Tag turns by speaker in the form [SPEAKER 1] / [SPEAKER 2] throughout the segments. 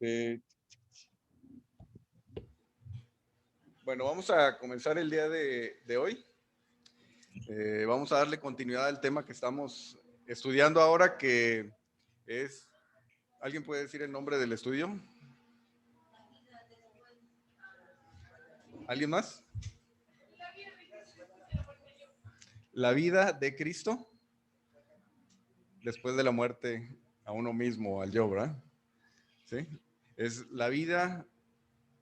[SPEAKER 1] Eh, bueno, vamos a comenzar el día de hoy. Vamos a darle continuidad al tema que estamos estudiando ahora, que es... ¿Alguien puede decir el nombre del estudio? ¿Alguien más? La vida de Cristo después de la muerte a uno mismo, al yo, ¿verdad? ¿Sí? Es la vida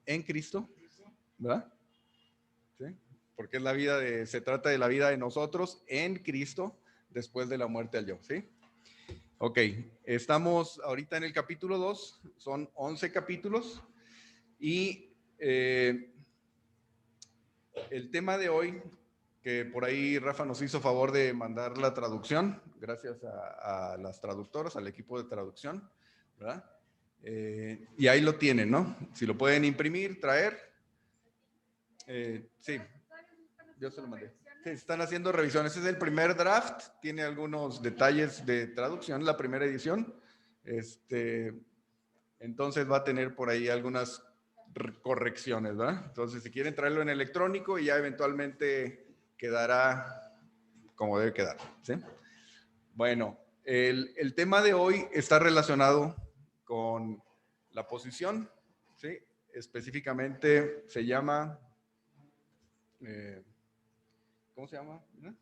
[SPEAKER 1] en Cristo, ¿verdad? ¿Sí? Porque es la vida se trata de la vida de nosotros en Cristo después de la muerte al yo, ¿sí? Ok, estamos ahorita en el capítulo 2, son 11 capítulos y el tema de hoy, que por ahí Rafa nos hizo favor de mandar la traducción, gracias a las traductoras, al equipo de traducción, ¿verdad? Y ahí lo tienen, ¿no? Si lo pueden imprimir, traer. Sí, yo se lo mandé. Sí, están haciendo revisiones. Este es el primer draft, tiene algunos detalles de traducción, la primera edición. Entonces va a tener por ahí algunas correcciones, ¿verdad? Entonces, si quieren traerlo en electrónico, y ya eventualmente quedará como debe quedar, ¿sí? Bueno, el tema de hoy está relacionado con la posición, ¿sí? Específicamente se llama... ¿cómo se llama? ¿No?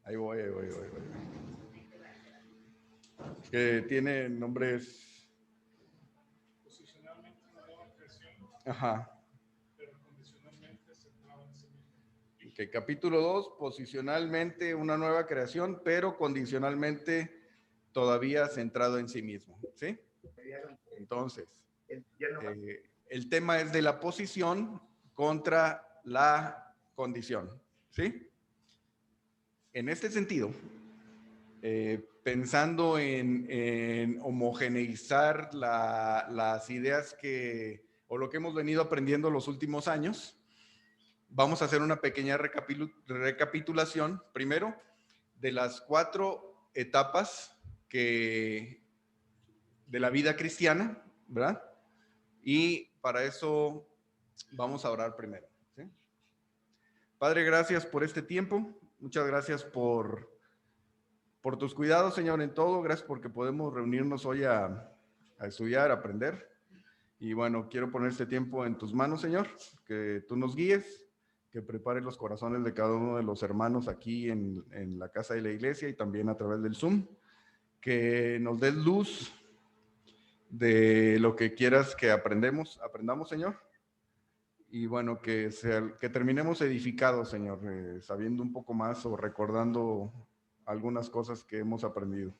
[SPEAKER 1] Ahí voy. Que tiene nombres...
[SPEAKER 2] Posicionalmente una nueva creación,
[SPEAKER 1] Ajá.
[SPEAKER 2] pero condicionalmente centrado en sí mismo.
[SPEAKER 1] Okay, capítulo 2, posicionalmente una nueva creación, pero condicionalmente todavía centrado en sí mismo, ¿sí? Entonces, el tema es de la posición contra la condición, ¿sí? En este sentido, pensando en homogeneizar las ideas o lo que hemos venido aprendiendo los últimos años, vamos a hacer una pequeña recapitulación, primero, de las 4 etapas de la vida cristiana, ¿verdad? Y para eso vamos a orar primero, ¿sí? Padre, gracias por este tiempo. Muchas gracias por tus cuidados, Señor, en todo. Gracias porque podemos reunirnos hoy a estudiar, a aprender. Y bueno, quiero poner este tiempo en tus manos, Señor, que tú nos guíes, que prepares los corazones de cada uno de los hermanos aquí en la casa de la iglesia y también a través del Zoom, que nos des luz de lo que quieras que aprendamos, Señor. Y bueno, que terminemos edificados, Señor, sabiendo un poco más o recordando algunas cosas que hemos aprendido.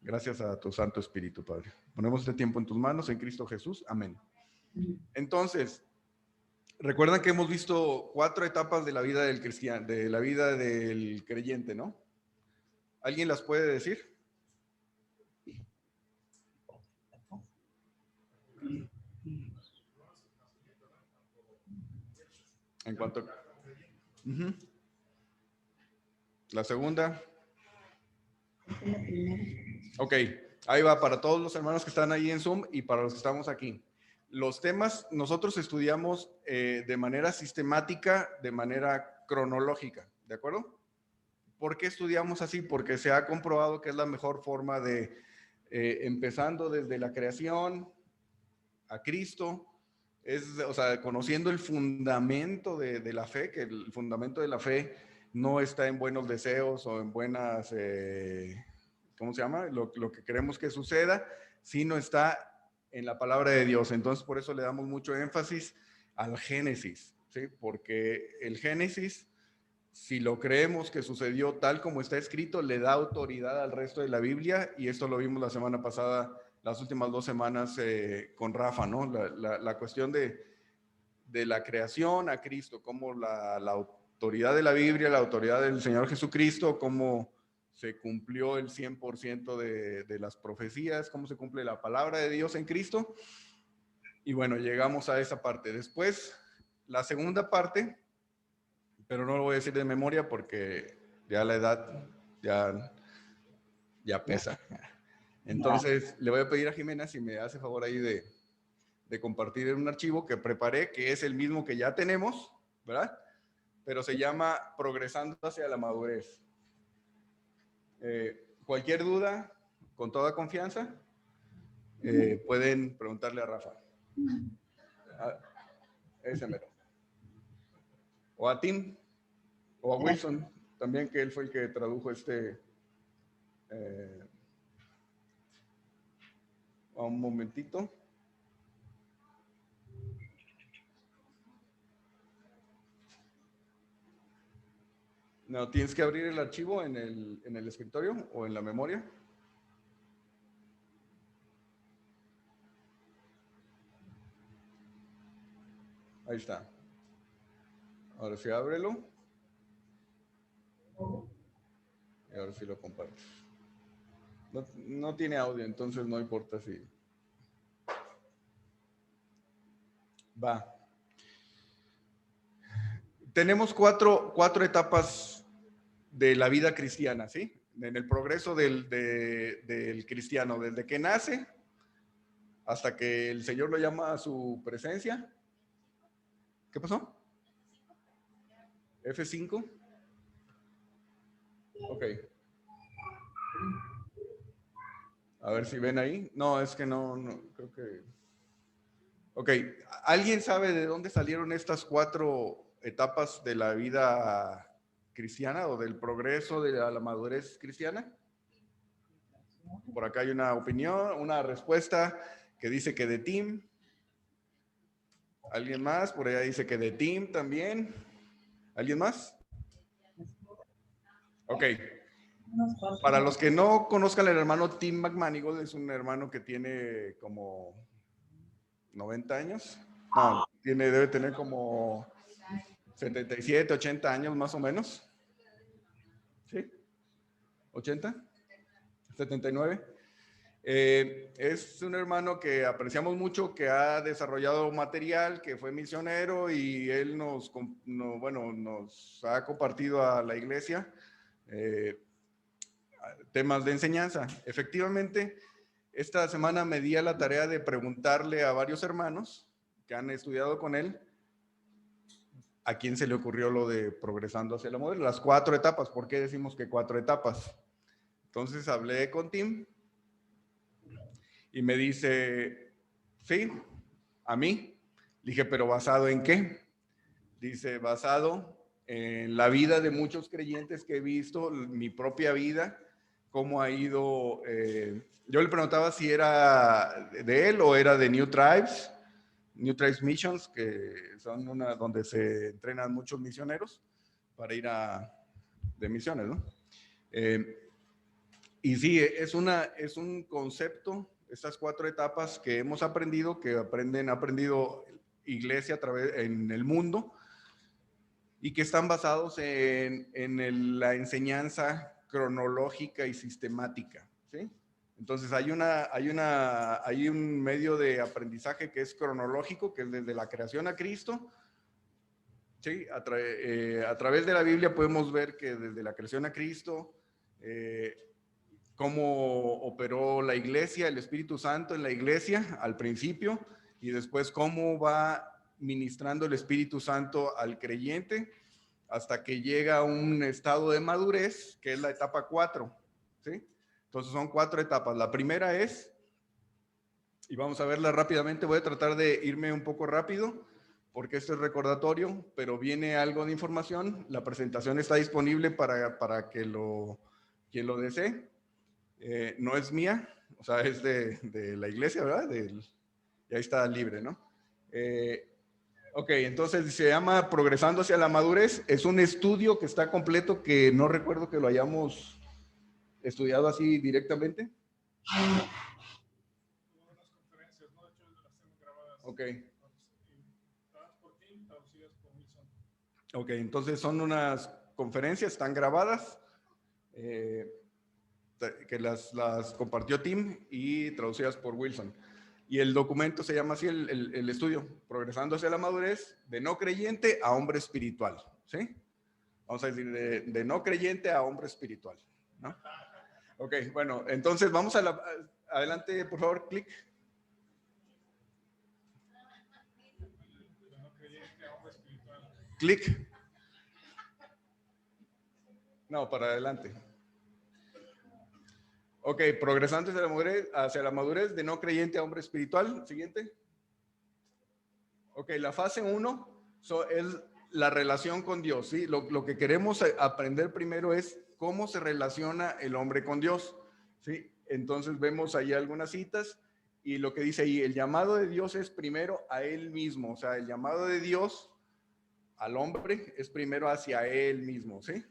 [SPEAKER 1] Gracias a tu Santo Espíritu, Padre. Ponemos este tiempo en tus manos, en Cristo Jesús. Amén. Entonces, recuerdan que hemos visto 4 etapas de la vida del cristiano, de la vida del creyente, ¿no? ¿Alguien las puede decir? En cuanto... La segunda. Ok, ahí va para todos los hermanos que están ahí en Zoom y para los que estamos aquí. Los temas nosotros estudiamos de manera sistemática, de manera cronológica, ¿de acuerdo? ¿Por qué estudiamos así? Porque se ha comprobado que es la mejor forma de, empezando desde la creación a Cristo, o sea, conociendo el fundamento de la fe, que el fundamento de la fe no está en buenos deseos o en buenas, ¿cómo se llama? Lo que queremos que suceda, sino está en la palabra de Dios. Entonces, por eso le damos mucho énfasis al Génesis, ¿sí? Porque el Génesis, si lo creemos que sucedió tal como está escrito, le da autoridad al resto de la Biblia, y esto lo vimos la semana pasada, las últimas 2 semanas con Rafa, ¿no? La cuestión de la creación a Cristo, como la autoridad de la Biblia, la autoridad del Señor Jesucristo, cómo se cumplió el 100% de las profecías, cómo se cumple la palabra de Dios en Cristo. Y bueno, llegamos a esa parte. Después, la segunda parte, pero no lo voy a decir de memoria porque ya la edad ya Ya pesa. Entonces, le voy a pedir a Jimena si me hace favor ahí de compartir un archivo que preparé, que es el mismo que ya tenemos, ¿verdad? Pero se llama Progresando hacia la madurez. Cualquier duda, con toda confianza, pueden preguntarle a Rafa. Ese mero. O a Tim, o a Wilson, también, que él fue el que tradujo un momentito. No, tienes que abrir el archivo en el escritorio o en la memoria. Ahí está. Ahora sí, ábrelo. Y ahora sí lo compartes. No tiene audio, entonces no importa si... Va. Tenemos cuatro etapas de la vida cristiana, ¿sí? En el progreso del cristiano, desde que nace hasta que el Señor lo llama a su presencia. ¿Qué pasó? F5. Ok. A ver si ven ahí. No, es que no creo que... Ok. ¿Alguien sabe de dónde salieron estas cuatro etapas de la vida cristiana o del progreso de la madurez cristiana? Por acá hay una opinión, una respuesta que dice que de Tim. ¿Alguien más? Por allá dice que de Tim también. ¿Alguien más? Ok. Para los que no conozcan al hermano Tim McManigal, es un hermano que tiene como 90 años. No, debe tener como 77, 80 años más o menos. ¿Sí? ¿80? ¿79? Es un hermano que apreciamos mucho, que ha desarrollado material, que fue misionero y él nos ha compartido a la iglesia temas de enseñanza. Efectivamente, esta semana me di a la tarea de preguntarle a varios hermanos que han estudiado con él a quién se le ocurrió lo de progresando hacia la madurez, las cuatro etapas. ¿Por qué decimos que cuatro etapas? Entonces hablé con Tim y me dice, sí, a mí. Dije, ¿pero basado en qué? Dice, basado en la vida de muchos creyentes que he visto, mi propia vida, cómo ha ido. Yo le preguntaba si era de él o era de New Tribes Missions, que son donde se entrenan muchos misioneros para ir de misiones, ¿no? Y sí, es un concepto, estas cuatro etapas que hemos aprendido, que ha aprendido iglesia en el mundo, y que están basados en la enseñanza cronológica y sistemática, ¿sí? Entonces hay un medio de aprendizaje que es cronológico, que es desde la creación a Cristo, ¿sí? A través de la Biblia podemos ver que desde la creación a Cristo, cómo operó la iglesia, el Espíritu Santo en la iglesia al principio, y después cómo va ministrando el Espíritu Santo al creyente hasta que llega a un estado de madurez, que es la etapa 4, ¿sí? Entonces son 4 etapas. La primera es, y vamos a verla rápidamente, voy a tratar de irme un poco rápido, porque esto es recordatorio, pero viene algo de información. La presentación está disponible para que quien lo desee. No es mía, o sea, es de la iglesia, ¿verdad? Y ahí está libre, ¿no? Ok, entonces se llama Progresando hacia la madurez. Es un estudio que está completo, que no recuerdo que lo hayamos estudiado así directamente.
[SPEAKER 2] Unas conferencias, ¿no? De hecho, las tengo grabadas.
[SPEAKER 1] Ok.
[SPEAKER 2] Por Tim, traducidas por Wilson.
[SPEAKER 1] Ok, entonces son unas conferencias, están grabadas, que las compartió Tim y traducidas por Wilson. Y el documento se llama así, el estudio, Progresando hacia la madurez, de no creyente a hombre espiritual, ¿sí? Vamos a decir, de no creyente a hombre espiritual, ¿no? Ok, bueno, entonces vamos a adelante, por favor, clic.
[SPEAKER 2] De no creyente a hombre espiritual.
[SPEAKER 1] Clic. No, para adelante. Ok, progresando hacia la madurez de no creyente a hombre espiritual. Siguiente. Ok, la fase 1 es la relación con Dios, ¿sí? Lo que queremos aprender primero es cómo se relaciona el hombre con Dios, ¿sí? Entonces vemos ahí algunas citas y lo que dice ahí, el llamado de Dios es primero a Él mismo, o sea, el llamado de Dios al hombre es primero hacia Él mismo, ¿sí?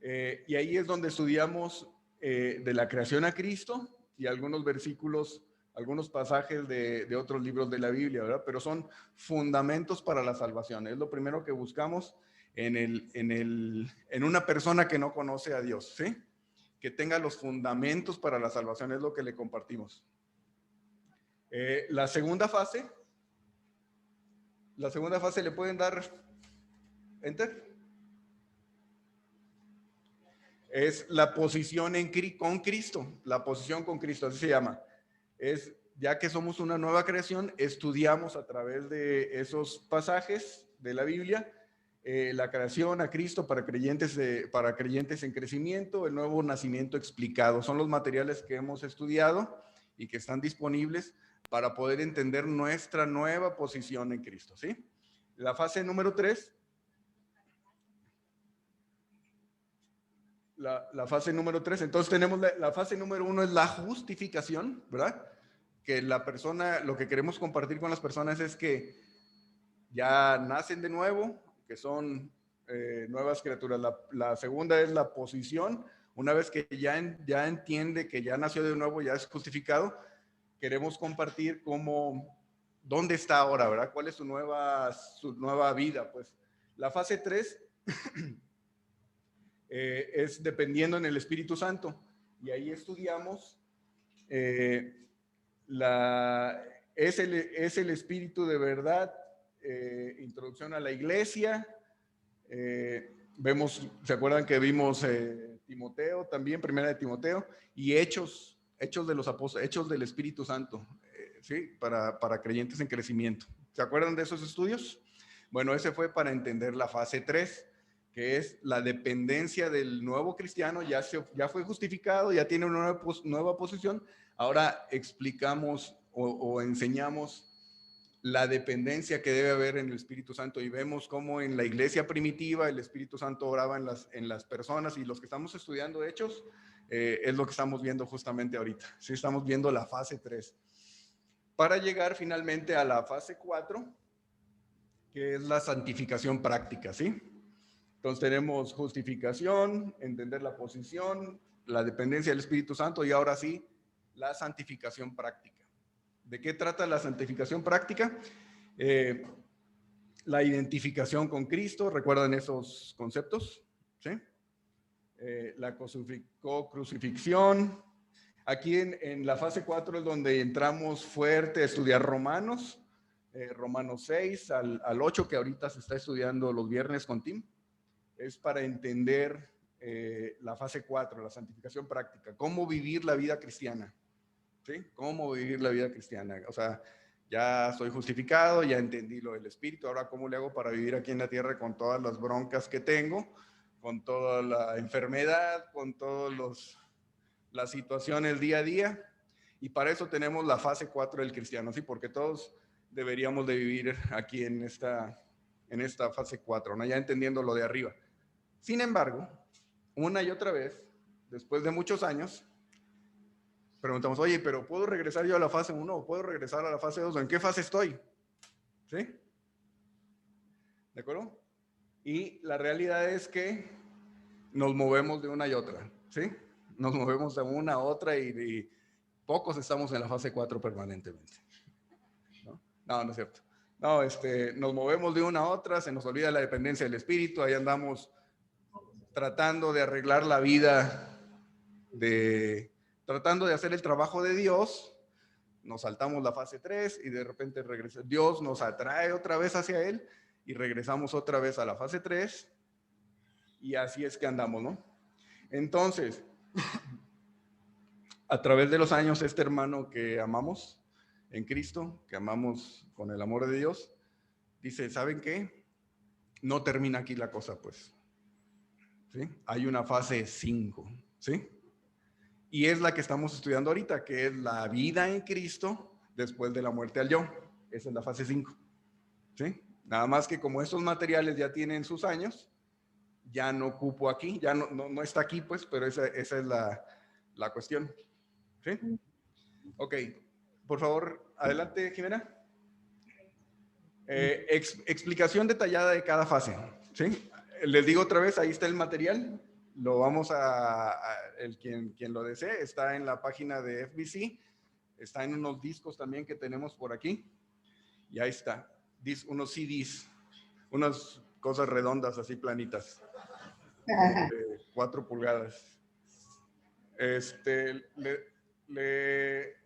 [SPEAKER 1] Y ahí es donde estudiamos de la creación a Cristo y algunos versículos, algunos pasajes de otros libros de la Biblia, ¿verdad? Pero son fundamentos para la salvación. Es lo primero que buscamos en una persona que no conoce a Dios, ¿sí? Que tenga los fundamentos para la salvación, es lo que le compartimos. La segunda fase le pueden dar enter. Es la posición con Cristo, la posición con Cristo, así se llama. Es, ya que somos una nueva creación, estudiamos a través de esos pasajes de la Biblia la creación a Cristo para creyentes en crecimiento, el nuevo nacimiento explicado. Son los materiales que hemos estudiado y que están disponibles para poder entender nuestra nueva posición en Cristo, ¿sí? La fase número 3. La fase número 3, entonces tenemos la fase número 1 es la justificación, ¿verdad? Que la persona, lo que queremos compartir con las personas es que ya nacen de nuevo, que son nuevas criaturas. La segunda es la posición, una vez que ya entiende que ya nació de nuevo, ya es justificado, queremos compartir dónde está ahora, ¿verdad? ¿Cuál es su nueva vida? Pues la fase 3 es dependiendo en el Espíritu Santo. Y ahí estudiamos, es el Espíritu de verdad, introducción a la iglesia. ¿Se acuerdan que vimos Timoteo también, primera de Timoteo? Y hechos de los apóstoles, hechos del Espíritu Santo, ¿sí? Para creyentes en crecimiento. ¿Se acuerdan de esos estudios? Bueno, ese fue para entender la fase 3, que es la dependencia del nuevo cristiano, ya fue justificado, ya tiene una nueva posición. Ahora explicamos o enseñamos la dependencia que debe haber en el Espíritu Santo y vemos cómo en la iglesia primitiva el Espíritu Santo oraba en las personas, y los que estamos estudiando Hechos es lo que estamos viendo justamente ahorita. Sí, estamos viendo la fase 3 para llegar finalmente a la fase 4, que es la santificación práctica, ¿sí? Entonces tenemos justificación, entender la posición, la dependencia del Espíritu Santo y ahora sí, la santificación práctica. ¿De qué trata la santificación práctica? La identificación con Cristo, ¿recuerdan esos conceptos? ¿Sí? La crucifixión. Aquí en la fase 4 es donde entramos fuerte a estudiar Romanos, Romanos 6 al 8, que ahorita se está estudiando los viernes con Tim. Es para entender la fase 4, la santificación práctica, cómo vivir la vida cristiana, ¿sí? Cómo vivir la vida cristiana, o sea, ya soy justificado, ya entendí lo del Espíritu, ahora cómo le hago para vivir aquí en la tierra con todas las broncas que tengo, con toda la enfermedad, con todas las situaciones día a día, y para eso tenemos la fase 4 del cristiano, ¿sí? Porque todos deberíamos de vivir aquí en esta fase 4, ¿no? Ya entendiendo lo de arriba. Sin embargo, una y otra vez, después de muchos años, preguntamos, oye, pero ¿puedo regresar yo a la fase 1 o puedo regresar a la fase 2? ¿En qué fase estoy? ¿Sí? ¿De acuerdo? Y la realidad es que nos movemos de una y otra, ¿sí? Nos movemos de una a otra y pocos estamos en la fase 4 permanentemente. No, no es cierto. No, nos movemos de una a otra, se nos olvida la dependencia del Espíritu, ahí andamos tratando de arreglar la vida, tratando de hacer el trabajo de Dios, nos saltamos la fase 3 y de repente Dios nos atrae otra vez hacia Él y regresamos otra vez a la fase 3 y así es que andamos, ¿no? Entonces, A través de los años, este hermano que amamos en Cristo, que amamos con el amor de Dios, dice, ¿saben qué? No termina aquí la cosa, pues. ¿Sí? Hay una fase 5, ¿sí? Y es la que estamos estudiando ahorita, que es la vida en Cristo después de la muerte al yo. Esa es la fase 5, ¿sí? Nada más que como estos materiales ya tienen sus años, ya no ocupo aquí, ya no está aquí, pues, pero esa es la cuestión. ¿Sí? Ok, por favor, adelante, Jimena. Explicación detallada de cada fase. ¿Sí? Les digo otra vez, ahí está el material. Lo vamos quien lo desee, está en la página de FBC, está en unos discos también que tenemos por aquí. Y ahí está, unos CDs, unas cosas redondas así planitas, 4 pulgadas.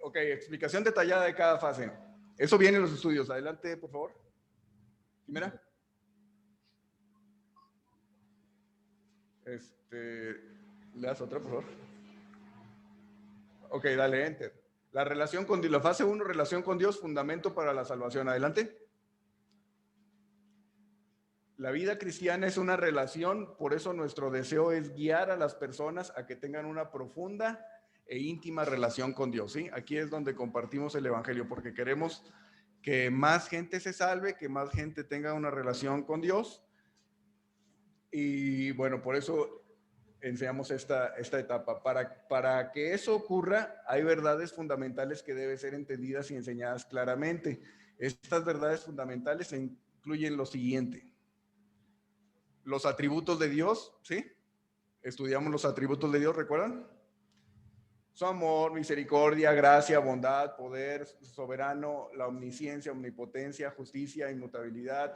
[SPEAKER 1] Ok, explicación detallada de cada fase. Eso viene en los estudios. Adelante, por favor. Jimena. ¿Le das otra, por favor? Ok, dale, enter. La relación con Dios, la fase 1, relación con Dios, fundamento para la salvación. Adelante. La vida cristiana es una relación, por eso nuestro deseo es guiar a las personas a que tengan una profunda e íntima relación con Dios, ¿sí? Aquí es donde compartimos el evangelio, porque queremos que más gente se salve, que más gente tenga una relación con Dios. Y bueno, por eso enseñamos esta etapa. Para que eso ocurra, hay verdades fundamentales que deben ser entendidas y enseñadas claramente. Estas verdades fundamentales incluyen lo siguiente. Los atributos de Dios, ¿sí? Estudiamos los atributos de Dios, ¿recuerdan? Su amor, misericordia, gracia, bondad, poder, soberano, la omnisciencia, omnipotencia, justicia, inmutabilidad,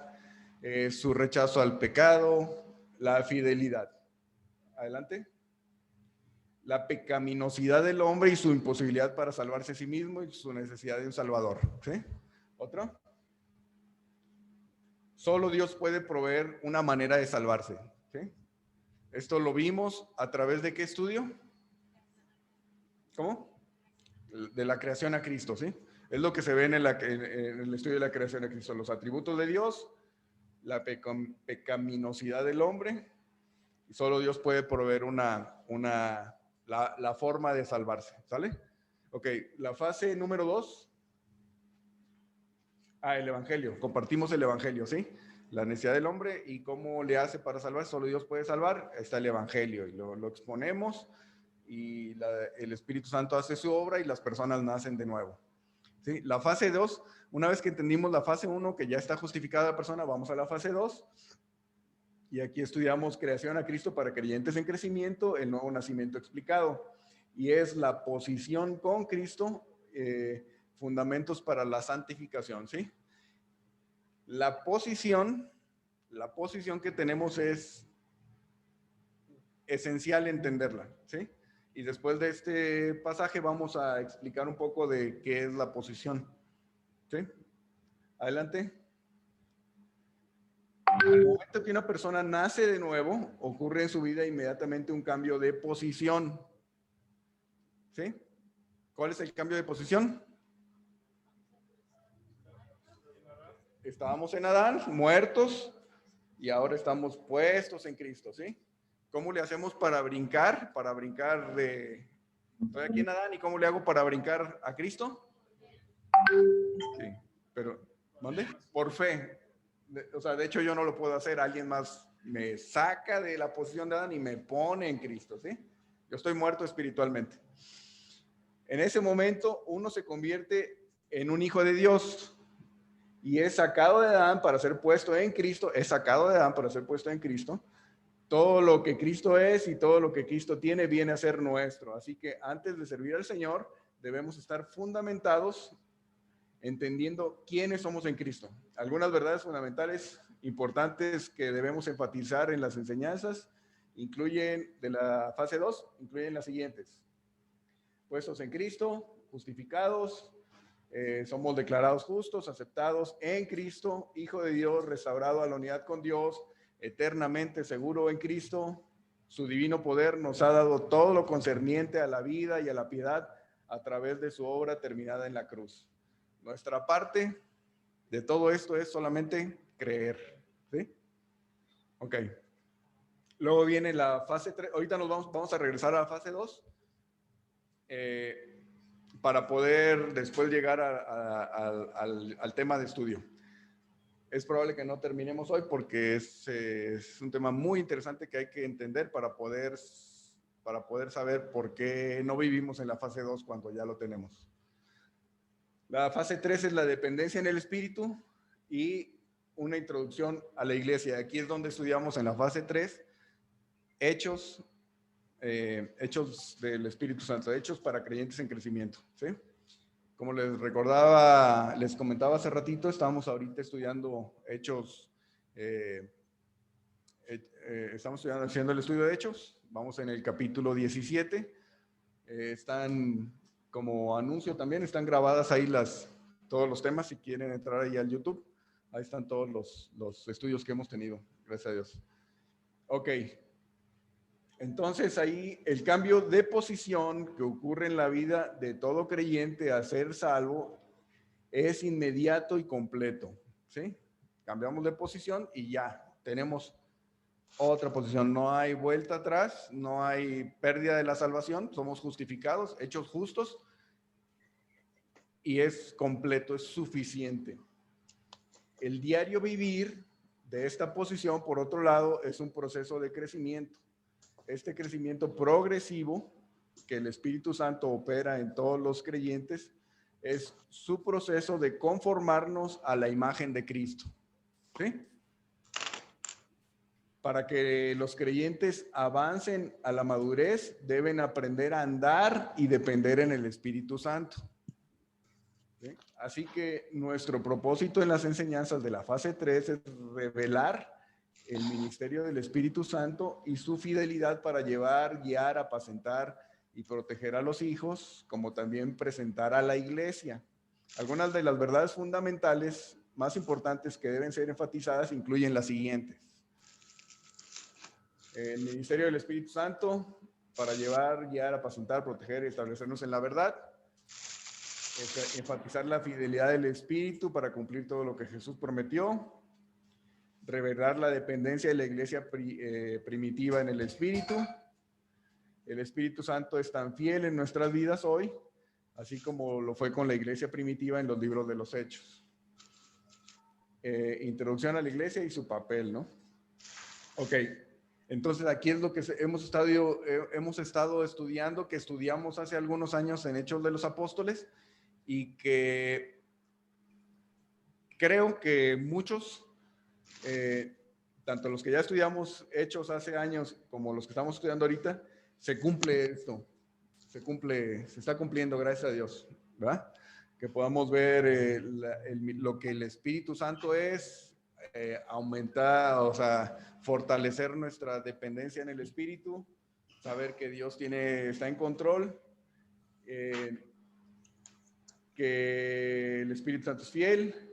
[SPEAKER 1] su rechazo al pecado, la fidelidad. Adelante. La pecaminosidad del hombre y su imposibilidad para salvarse a sí mismo y su necesidad de un salvador. ¿Sí? ¿Otro? Solo Dios puede proveer una manera de salvarse. ¿Sí? Esto lo vimos a través de qué estudio? ¿Cómo? De la creación a Cristo, ¿sí? Es lo que se ve en el estudio de la creación a Cristo. Los atributos de Dios, la pecaminosidad del hombre, y solo Dios puede proveer la forma de salvarse, ¿sale? Ok, la fase número 2. El evangelio. Compartimos el evangelio, ¿sí? La necesidad del hombre y cómo le hace para salvar. Solo Dios puede salvar. Está el evangelio y lo exponemos y el Espíritu Santo hace su obra y las personas nacen de nuevo. ¿Sí? La fase 2, una vez que entendimos la fase 1, que ya está justificada la persona, vamos a la fase 2. Y aquí estudiamos creación a Cristo para creyentes en crecimiento, el nuevo nacimiento explicado. Y es la posición con Cristo, fundamentos para la santificación, ¿sí? La posición que tenemos es esencial entenderla, ¿sí? Y después de este pasaje vamos a explicar un poco de qué es la posición, ¿sí? Adelante. Al momento que una persona nace de nuevo, ocurre en su vida inmediatamente un cambio de posición, ¿sí? ¿Cuál es el cambio de posición? Estábamos en Adán, muertos, y ahora estamos puestos en Cristo, ¿sí? ¿Cómo le hacemos para brincar? Para brincar de... Estoy aquí en Adán, ¿y cómo le hago para brincar a Cristo? Sí, pero, ¿dónde? Por fe. O sea, de hecho yo no lo puedo hacer, alguien más me saca de la posición de Adán y me pone en Cristo, ¿sí? Yo estoy muerto espiritualmente. En ese momento uno se convierte en un hijo de Dios y es sacado de Adán para ser puesto en Cristo, es sacado de Adán para ser puesto en Cristo. Todo lo que Cristo es y todo lo que Cristo tiene viene a ser nuestro. Así que antes de servir al Señor debemos estar fundamentados entendiendo quiénes somos en Cristo. Algunas verdades fundamentales importantes que debemos enfatizar en las enseñanzas incluyen, de la fase 2, incluyen las siguientes. Puestos en Cristo, justificados, somos declarados justos, aceptados en Cristo, hijo de Dios, restaurado a la unidad con Dios, eternamente seguro en Cristo, Su divino poder nos ha dado todo lo concerniente a la vida y a la piedad a través de su obra terminada en la cruz. Nuestra parte de todo esto es solamente creer. ¿Sí? Ok. Luego viene la fase 3. Ahorita vamos a regresar a la fase 2 para poder después llegar al tema de estudio. Es probable que no terminemos hoy porque es un tema muy interesante que hay que entender para poder saber por qué no vivimos en la fase 2 cuando ya lo tenemos. La fase 3 es la dependencia en el espíritu y una introducción a la iglesia. Aquí es donde estudiamos en la fase 3 hechos del Espíritu Santo, hechos para creyentes en crecimiento. ¿Sí? Como les comentaba hace ratito, estamos ahorita estudiando hechos, estamos haciendo el estudio de hechos, vamos en el capítulo 17, están como anuncio también, están grabadas ahí todos los temas, si quieren entrar ahí al YouTube, ahí están todos los estudios que hemos tenido, gracias a Dios. Ok. Entonces ahí el cambio de posición que ocurre en la vida de todo creyente a ser salvo es inmediato y completo, ¿sí? Cambiamos de posición y ya tenemos otra posición. No hay vuelta atrás, no hay pérdida de la salvación, somos justificados, hechos justos y es completo, es suficiente. El diario vivir de esta posición, por otro lado, es un proceso de crecimiento. Este crecimiento progresivo que el Espíritu Santo opera en todos los creyentes es su proceso de conformarnos a la imagen de Cristo. ¿Sí? Para que los creyentes avancen a la madurez, deben aprender a andar y depender en el Espíritu Santo. ¿Sí? Así que nuestro propósito en las enseñanzas de la fase 3 es revelar el ministerio del Espíritu Santo y su fidelidad para llevar, guiar, apacentar y proteger a los hijos, como también presentar a la iglesia. Algunas de las verdades fundamentales más importantes que deben ser enfatizadas incluyen las siguientes. El ministerio del Espíritu Santo para llevar, guiar, apacentar, proteger y establecernos en la verdad. Enfatizar la fidelidad del Espíritu para cumplir todo lo que Jesús prometió. Revelar la dependencia de la iglesia primitiva en el Espíritu. El Espíritu Santo es tan fiel en nuestras vidas hoy, así como lo fue con la iglesia primitiva en los libros de los Hechos. Introducción a la iglesia y su papel, ¿no? Ok, entonces aquí es lo que hemos estado estudiando, que estudiamos hace algunos años en Hechos de los Apóstoles y que creo que muchos... tanto los que ya estudiamos Hechos hace años como los que estamos estudiando ahorita, se cumple esto, se está cumpliendo, gracias a Dios, ¿verdad? Que podamos ver lo que el Espíritu Santo es, aumentar, o sea, fortalecer nuestra dependencia en el Espíritu, saber que Dios está en control, que el Espíritu Santo es fiel,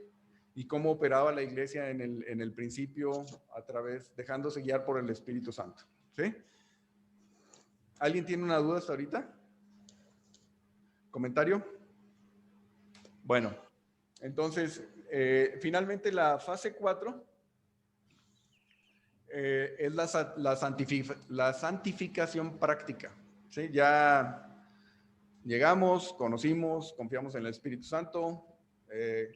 [SPEAKER 1] y cómo operaba la iglesia en el principio dejándose guiar por el Espíritu Santo. ¿Sí? ¿Alguien tiene una duda hasta ahorita? ¿Comentario? Bueno, entonces, finalmente la fase 4 es la santificación práctica. ¿Sí? Ya llegamos, conocimos, confiamos en el Espíritu Santo,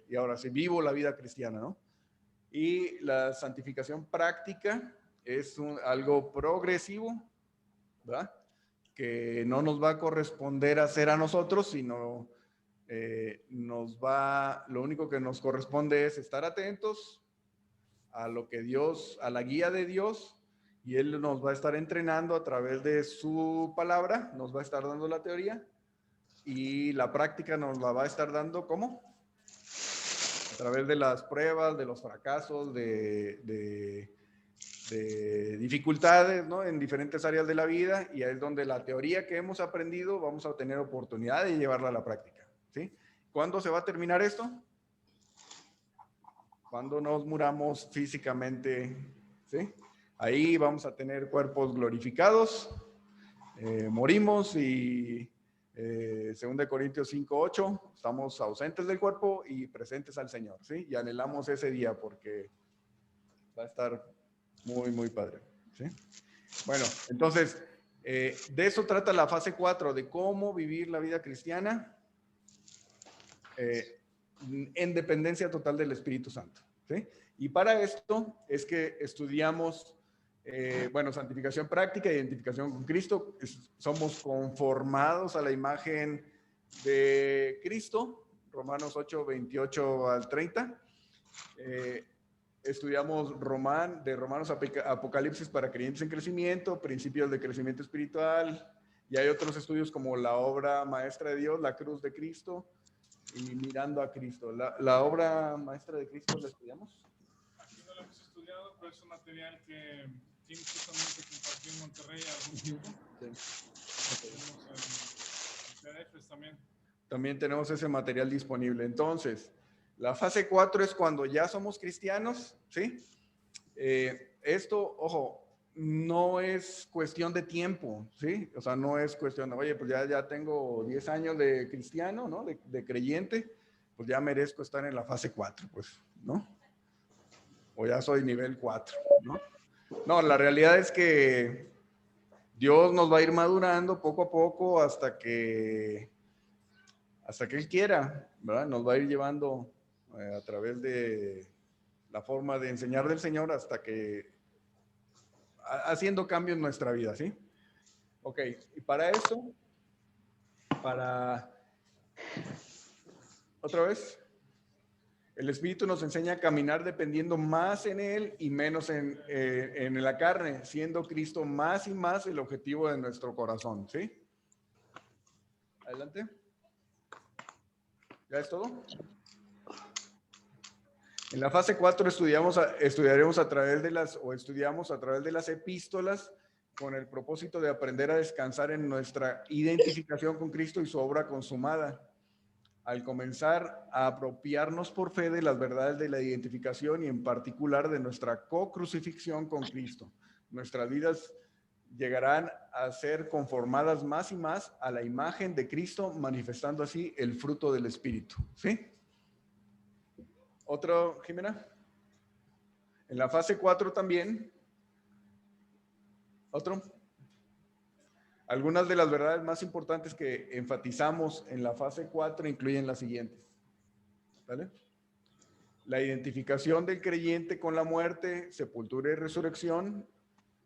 [SPEAKER 1] y ahora sí vivo la vida cristiana, ¿no? Y la santificación práctica es algo progresivo, ¿verdad? Que no nos va a corresponder hacer a nosotros, sino lo único que nos corresponde es estar atentos a lo que a la guía de Dios, y Él nos va a estar entrenando a través de su palabra, nos va a estar dando la teoría, y la práctica nos la va a estar dando, ¿cómo? A través de las pruebas, de los fracasos, de dificultades, ¿no? En diferentes áreas de la vida, y es donde la teoría que hemos aprendido vamos a tener oportunidad de llevarla a la práctica. ¿Sí? ¿Cuándo se va a terminar esto? Cuando nos muramos físicamente, ¿sí? Ahí vamos a tener cuerpos glorificados, morimos y 2 Corintios 5:8, estamos ausentes del cuerpo y presentes al Señor, ¿sí? Y anhelamos ese día porque va a estar muy, muy padre, ¿sí? Bueno, entonces, de eso trata la fase 4, de cómo vivir la vida cristiana en dependencia total del Espíritu Santo, ¿sí? Y para esto es que estudiamos, bueno, santificación práctica, identificación con Cristo. Somos conformados a la imagen de Cristo, Romanos 8, 28 al 30. Estudiamos de Romanos a Apocalipsis para creyentes en crecimiento, principios de crecimiento espiritual, y hay otros estudios como la obra maestra de Dios, la cruz de Cristo, y mirando a Cristo. La obra maestra de Cristo la estudiamos.
[SPEAKER 2] Aquí no lo hemos estudiado, pero es un material que Tim justamente compartió en Monterrey algún tiempo.
[SPEAKER 1] Sí.
[SPEAKER 2] Tenemos en PDFs también.
[SPEAKER 1] También tenemos ese material disponible. Entonces, la fase 4 es cuando ya somos cristianos, ¿sí? Esto, ojo, no es cuestión de tiempo, ¿sí? O sea, no es cuestión de, oye, pues ya tengo 10 años de cristiano, ¿no? De creyente, pues ya merezco estar en la fase 4, pues, ¿no? O ya soy nivel 4, ¿no? No, la realidad es que Dios nos va a ir madurando poco a poco hasta que Él quiera, ¿verdad? Nos va a ir llevando a través de la forma de enseñar del Señor hasta que haciendo cambios en nuestra vida, ¿sí? Ok, y para eso, otra vez, el Espíritu nos enseña a caminar dependiendo más en Él y menos en la carne, siendo Cristo más y más el objetivo de nuestro corazón, ¿sí? Adelante. ¿Ya es todo? En la fase 4 estudiamos a través de las epístolas con el propósito de aprender a descansar en nuestra identificación con Cristo y su obra consumada. Al comenzar a apropiarnos por fe de las verdades de la identificación y en particular de nuestra co-crucifixión con Cristo, nuestras vidas llegarán a ser conformadas más y más a la imagen de Cristo, manifestando así el fruto del Espíritu, ¿sí? ¿Otro, Jimena? En la fase 4 también. ¿Otro? Algunas de las verdades más importantes que enfatizamos en la fase 4 incluyen las siguientes. ¿Vale? La identificación del creyente con la muerte, sepultura y resurrección,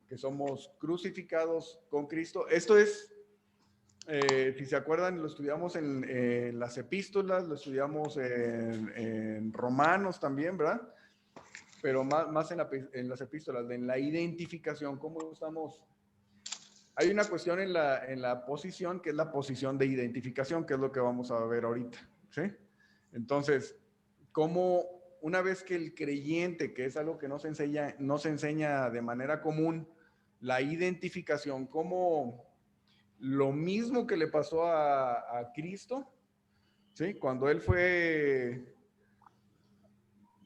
[SPEAKER 1] que somos crucificados con Cristo. Esto es, si se acuerdan, lo estudiamos en las epístolas, lo estudiamos en Romanos también, ¿verdad? Pero más en las epístolas, en la identificación, cómo estamos. Hay una cuestión en la posición, que es la posición de identificación, que es lo que vamos a ver ahorita, ¿sí? Entonces, cómo una vez que el creyente, que es algo que no se enseña de manera común, la identificación, como lo mismo que le pasó a Cristo, ¿sí? Cuando Él fue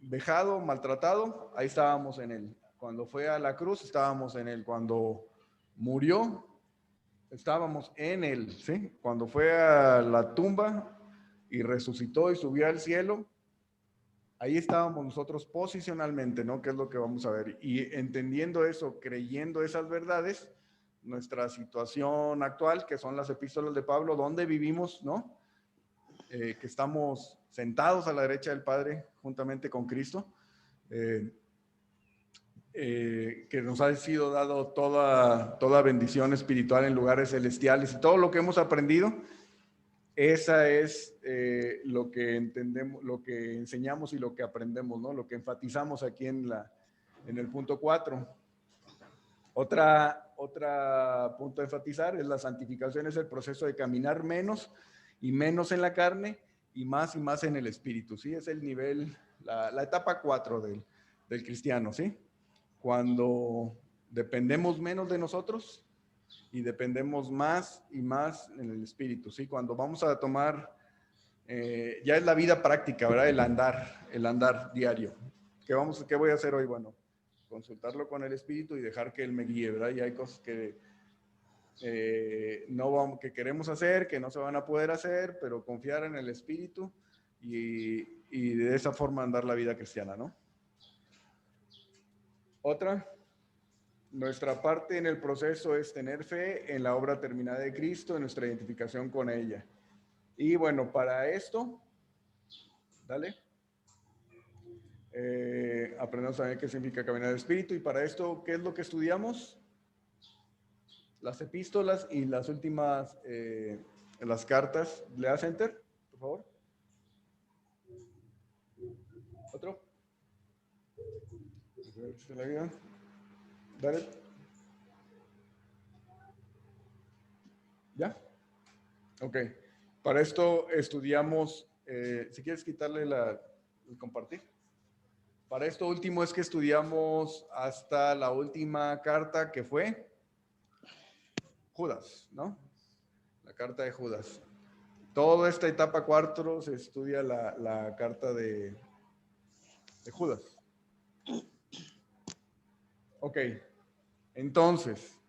[SPEAKER 1] dejado, maltratado, ahí estábamos en Él. Cuando fue a la cruz, estábamos en Él. Cuando murió, estábamos en Él, ¿sí? Cuando fue a la tumba y resucitó y subió al cielo, ahí estábamos nosotros posicionalmente, ¿no? Que es lo que vamos a ver. Y entendiendo eso, creyendo esas verdades, nuestra situación actual, que son las epístolas de Pablo, donde vivimos, ¿no? Que estamos sentados a la derecha del Padre juntamente con Cristo, que nos ha sido dado toda bendición espiritual en lugares celestiales y todo lo que hemos aprendido. Esa es lo que entendemos, lo que enseñamos y lo que aprendemos, ¿no? Lo que enfatizamos aquí en el punto 4. Otra punto a enfatizar es la santificación, es el proceso de caminar menos y menos en la carne y más en el espíritu, ¿sí? Es el nivel, la etapa 4 del cristiano, ¿sí? Cuando dependemos menos de nosotros y dependemos más y más en el espíritu, ¿sí? Cuando vamos a tomar, ya es la vida práctica, ¿verdad? El andar diario. ¿Qué voy a hacer hoy? Bueno, consultarlo con el Espíritu y dejar que Él me guíe, ¿verdad? Y hay cosas que que queremos hacer, que no se van a poder hacer, pero confiar en el Espíritu y de esa forma andar la vida cristiana, ¿no? Otra, nuestra parte en el proceso es tener fe en la obra terminada de Cristo, en nuestra identificación con ella. Y bueno, para esto, dale, aprendemos también qué significa caminar el Espíritu, y para esto, ¿qué es lo que estudiamos? Las epístolas y las últimas, las cartas. ¿Le das enter, por favor? ¿Otro? ¿Se la vida? Dale. ¿Ya? Ok. Para esto estudiamos, si quieres quitarle el compartir. Para esto último es que estudiamos hasta la última carta que fue Judas, ¿no? La carta de Judas. Toda esta etapa 4 se estudia la carta de Judas. Ok. Entonces,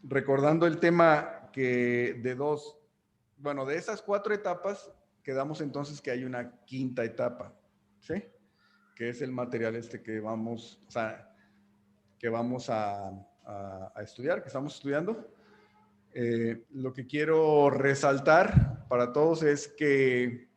[SPEAKER 1] recordando el tema que de esas 4 etapas, quedamos entonces que hay una quinta etapa, ¿sí? Que es el material que vamos, a estudiar, que estamos estudiando. Lo que quiero resaltar para todos es que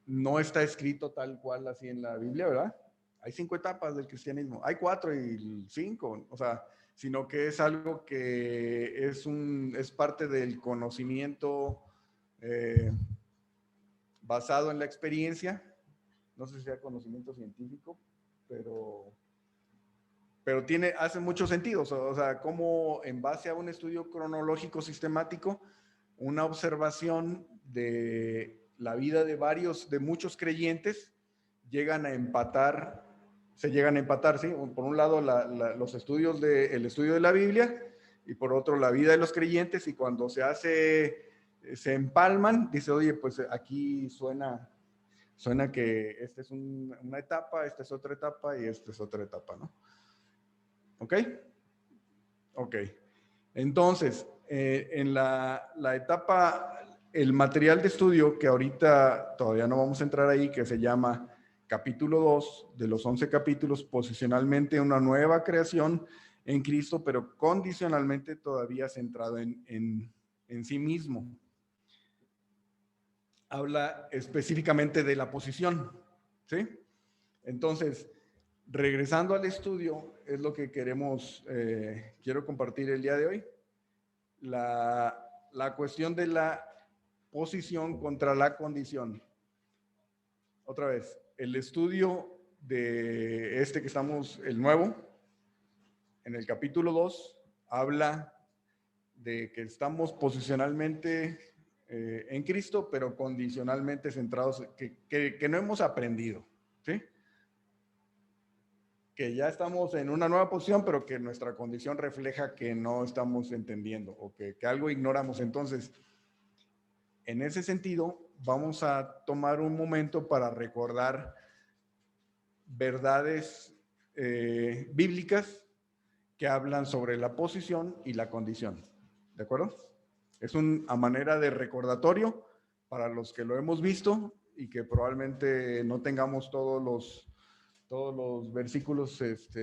[SPEAKER 1] no está escrito tal cual así en la Biblia, ¿verdad? Hay 5 etapas del cristianismo, hay 4 y 5, o sea, sino que es algo que es parte del conocimiento basado en la experiencia. No sé si sea conocimiento científico, pero hace mucho sentido, o sea, como en base a un estudio cronológico sistemático, una observación de la vida de muchos creyentes, se llegan a empatar, ¿sí? Por un lado, el estudio de la Biblia, y por otro, la vida de los creyentes, y cuando se empalman, dice, oye, pues aquí suena que esta es una etapa, esta es otra etapa, y esta es otra etapa, ¿no? ¿Ok? Ok. Entonces, en la etapa, el material de estudio que ahorita todavía no vamos a entrar ahí, que se llama capítulo 2 de los 11 capítulos, posicionalmente una nueva creación en Cristo, pero condicionalmente todavía centrado en sí mismo. Habla específicamente de la posición, ¿sí? Entonces, regresando al estudio, es lo que quiero compartir el día de hoy. La cuestión de la posición contra la condición. Otra vez, el estudio de que estamos, el nuevo, en el capítulo 2, habla de que estamos posicionalmente en Cristo, pero condicionalmente centrados, que no hemos aprendido, ¿sí? Que ya estamos en una nueva posición, pero que nuestra condición refleja que no estamos entendiendo o que algo ignoramos. Entonces, en ese sentido, vamos a tomar un momento para recordar verdades bíblicas que hablan sobre la posición y la condición. ¿De acuerdo? Es a manera de recordatorio para los que lo hemos visto y que probablemente no tengamos todos los versículos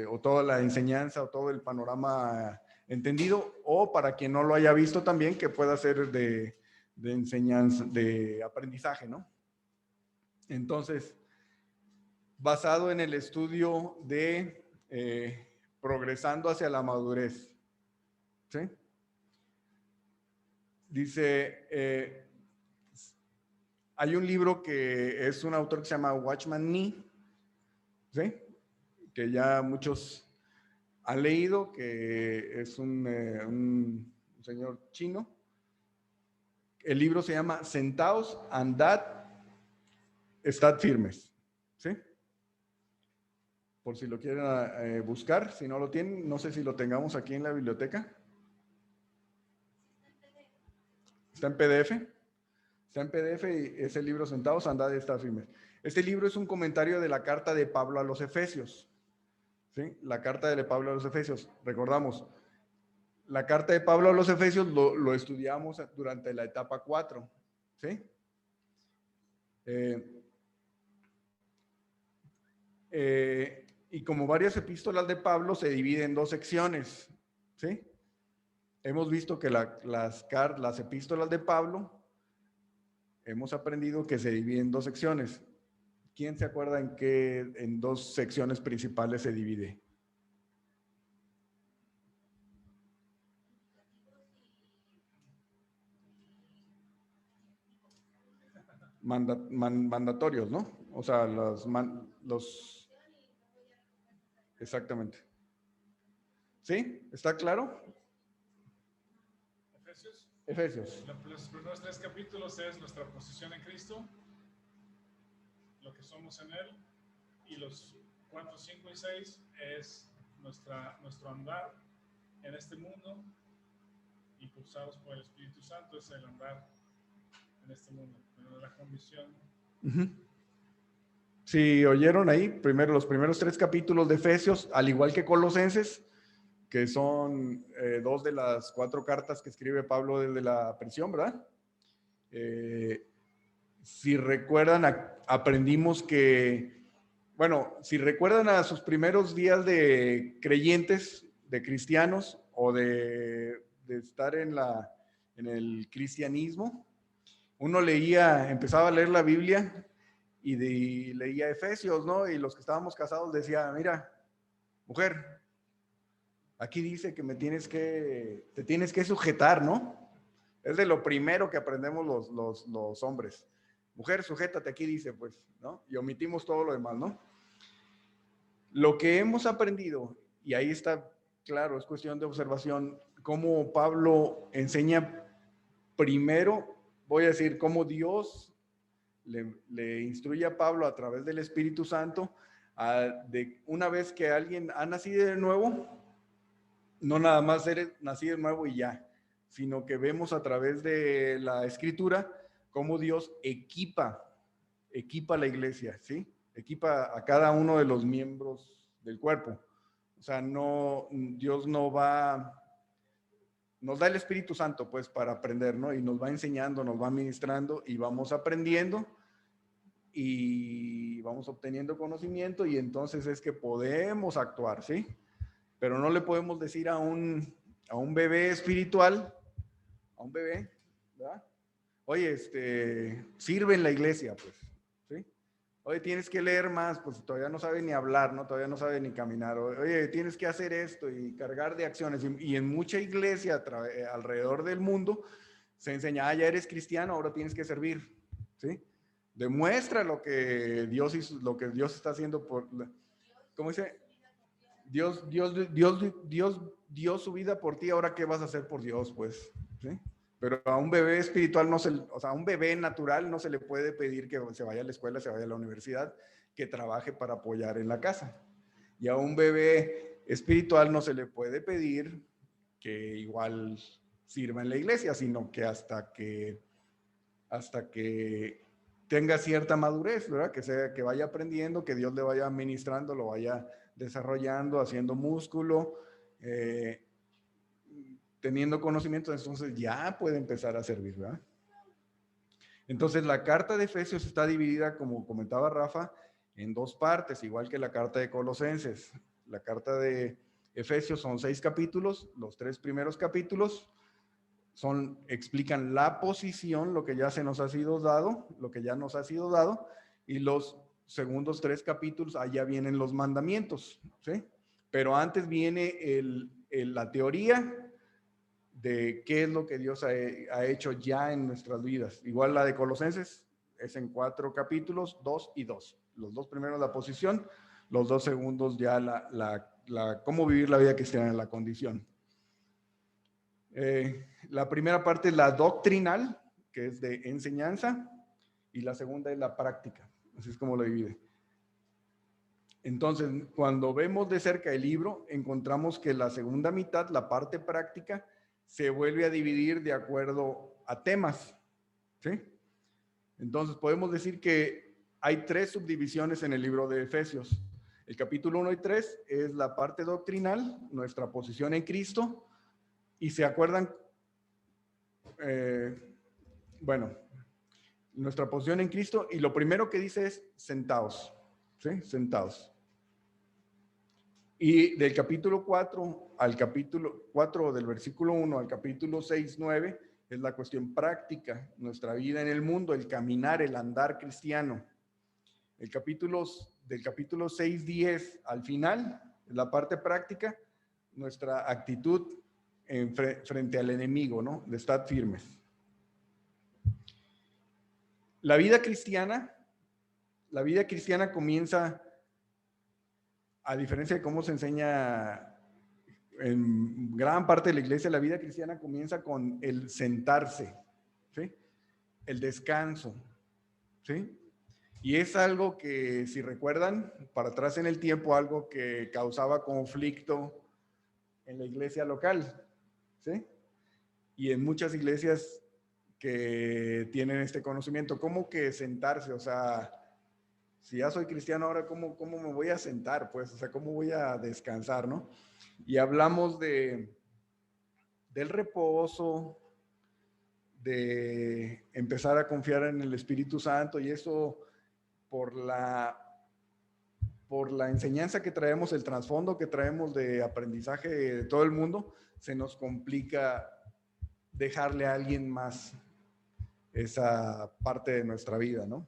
[SPEAKER 1] o toda la enseñanza o todo el panorama entendido, o para quien no lo haya visto también, que pueda ser de enseñanza, de aprendizaje, ¿no? Entonces, basado en el estudio de progresando hacia la madurez, ¿sí? Dice, hay un libro que es un autor que se llama Watchman Nee, ¿sí? Que ya muchos han leído, que es un señor chino. El libro se llama Sentaos, andad, estad firmes, ¿sí? Por si lo quieren buscar, si no lo tienen, no sé si lo tengamos aquí en la biblioteca. Está en PDF. Está en PDF y es el libro Sentaos, andad, estad firmes. Este libro es un comentario de la carta de Pablo a los Efesios. ¿Sí? La carta de Pablo a los Efesios. Recordamos, la carta de Pablo a los Efesios lo estudiamos durante la etapa 4. ¿Sí? Y como varias epístolas de Pablo se dividen en dos secciones. ¿Sí? Hemos visto que las epístolas de Pablo, hemos aprendido que se dividen en dos secciones. ¿Quién se acuerda en dos secciones principales se divide? Mandatorios, ¿no? O sea, los... Exactamente. ¿Sí? ¿Está claro? Efesios.
[SPEAKER 2] Los primeros 3 capítulos es nuestra posición en Cristo, lo que somos en Él, y los 4, 5 y 6 es nuestro andar en este mundo, impulsados por el Espíritu Santo, es el andar en este mundo, en la condición.
[SPEAKER 1] Si oyeron ahí, los primeros 3 capítulos de Efesios, al igual que Colosenses, que son 2 de las 4 cartas que escribe Pablo desde la prisión, ¿verdad? Si recuerdan, aprendimos que, bueno, si recuerdan a sus primeros días de creyentes, de cristianos, o de estar en el cristianismo, uno empezaba a leer la Biblia y leía Efesios, ¿no? Y los que estábamos casados decía, mira, mujer, aquí dice que te tienes que sujetar, ¿no? Es de lo primero que aprendemos los hombres. Mujer, sujétate, aquí dice, pues, ¿no? Y omitimos todo lo demás, ¿no? Lo que hemos aprendido, y ahí está claro, es cuestión de observación, cómo Pablo enseña primero, voy a decir, cómo Dios le instruye a Pablo a través del Espíritu Santo, de una vez que alguien ha nacido de nuevo, no nada más eres nacido de nuevo y ya, sino que vemos a través de la Escritura cómo Dios equipa la iglesia, ¿sí? Equipa a cada uno de los miembros del cuerpo. O sea, Dios no nos da el Espíritu Santo, pues, para aprender, ¿no? Y nos va enseñando, nos va ministrando y vamos aprendiendo y vamos obteniendo conocimiento y entonces es que podemos actuar, ¿sí? Pero no le podemos decir a un bebé espiritual, a un bebé, ¿verdad? Oye, sirve en la iglesia, pues, ¿sí? Oye, tienes que leer más, pues todavía no sabe ni hablar, ¿no? Todavía no sabe ni caminar. Oye, tienes que hacer esto y cargar de acciones. Y en mucha iglesia alrededor del mundo se enseña, ya eres cristiano, ahora tienes que servir, ¿sí? Demuestra lo que Dios hizo, lo que Dios está haciendo ¿cómo dice? Dios dio su vida por ti, ahora ¿qué vas a hacer por Dios? Pues, ¿sí? Pero a un bebé espiritual o sea, a un bebé natural no se le puede pedir que se vaya a la escuela, se vaya a la universidad, que trabaje para apoyar en la casa. Y a un bebé espiritual no se le puede pedir que igual sirva en la iglesia, sino que hasta que tenga cierta madurez, ¿verdad? Que vaya aprendiendo, que Dios le vaya ministrando, lo vaya desarrollando, haciendo músculo, teniendo conocimiento, entonces ya puede empezar a servir, ¿verdad? Entonces la carta de Efesios está dividida, como comentaba Rafa, en 2 partes, igual que la carta de Colosenses. La carta de Efesios son 6 capítulos, los 3 primeros capítulos explican la posición, lo que ya se nos ha sido dado, y los segundos 3 capítulos, allá vienen los mandamientos, ¿sí? Pero antes viene la teoría de qué es lo que Dios ha hecho ya en nuestras vidas. Igual la de Colosenses es en 4 capítulos, 2 y 2. Los 2 primeros la posición, los 2 segundos ya cómo vivir la vida cristiana en la condición. La primera parte es la doctrinal, que es de enseñanza, y la segunda es la práctica. Así es como lo divide. Entonces, cuando vemos de cerca el libro, encontramos que la segunda mitad, la parte práctica, se vuelve a dividir de acuerdo a temas, ¿sí? Entonces, podemos decir que hay 3 subdivisiones en el libro de Efesios. El capítulo 1 y 3 es la parte doctrinal, nuestra posición en Cristo. Y se acuerdan, bueno, nuestra posición en Cristo. Y lo primero que dice es sentaos, ¿sí? Sentaos. Y del capítulo 4 al capítulo 4, del versículo 1 al capítulo 6, 9, es la cuestión práctica, nuestra vida en el mundo, el caminar, el andar cristiano. Del capítulo 6, 10 al final, la parte práctica, nuestra actitud frente al enemigo, ¿no? De estar firmes. La vida cristiana comienza, a diferencia de cómo se enseña en gran parte de la iglesia, la vida cristiana comienza con el sentarse, ¿sí? El descanso, ¿sí? Y es algo que, si recuerdan, para atrás en el tiempo, algo que causaba conflicto en la iglesia local, ¿sí? Y en muchas iglesias que tienen este conocimiento, ¿cómo que sentarse? O sea, si ya soy cristiano ahora, ¿cómo me voy a sentar? Pues, o sea, ¿cómo voy a descansar, no? Y hablamos del reposo, de empezar a confiar en el Espíritu Santo, y eso por la enseñanza que traemos, el trasfondo que traemos de aprendizaje de todo el mundo, se nos complica dejarle a alguien más esa parte de nuestra vida, ¿no?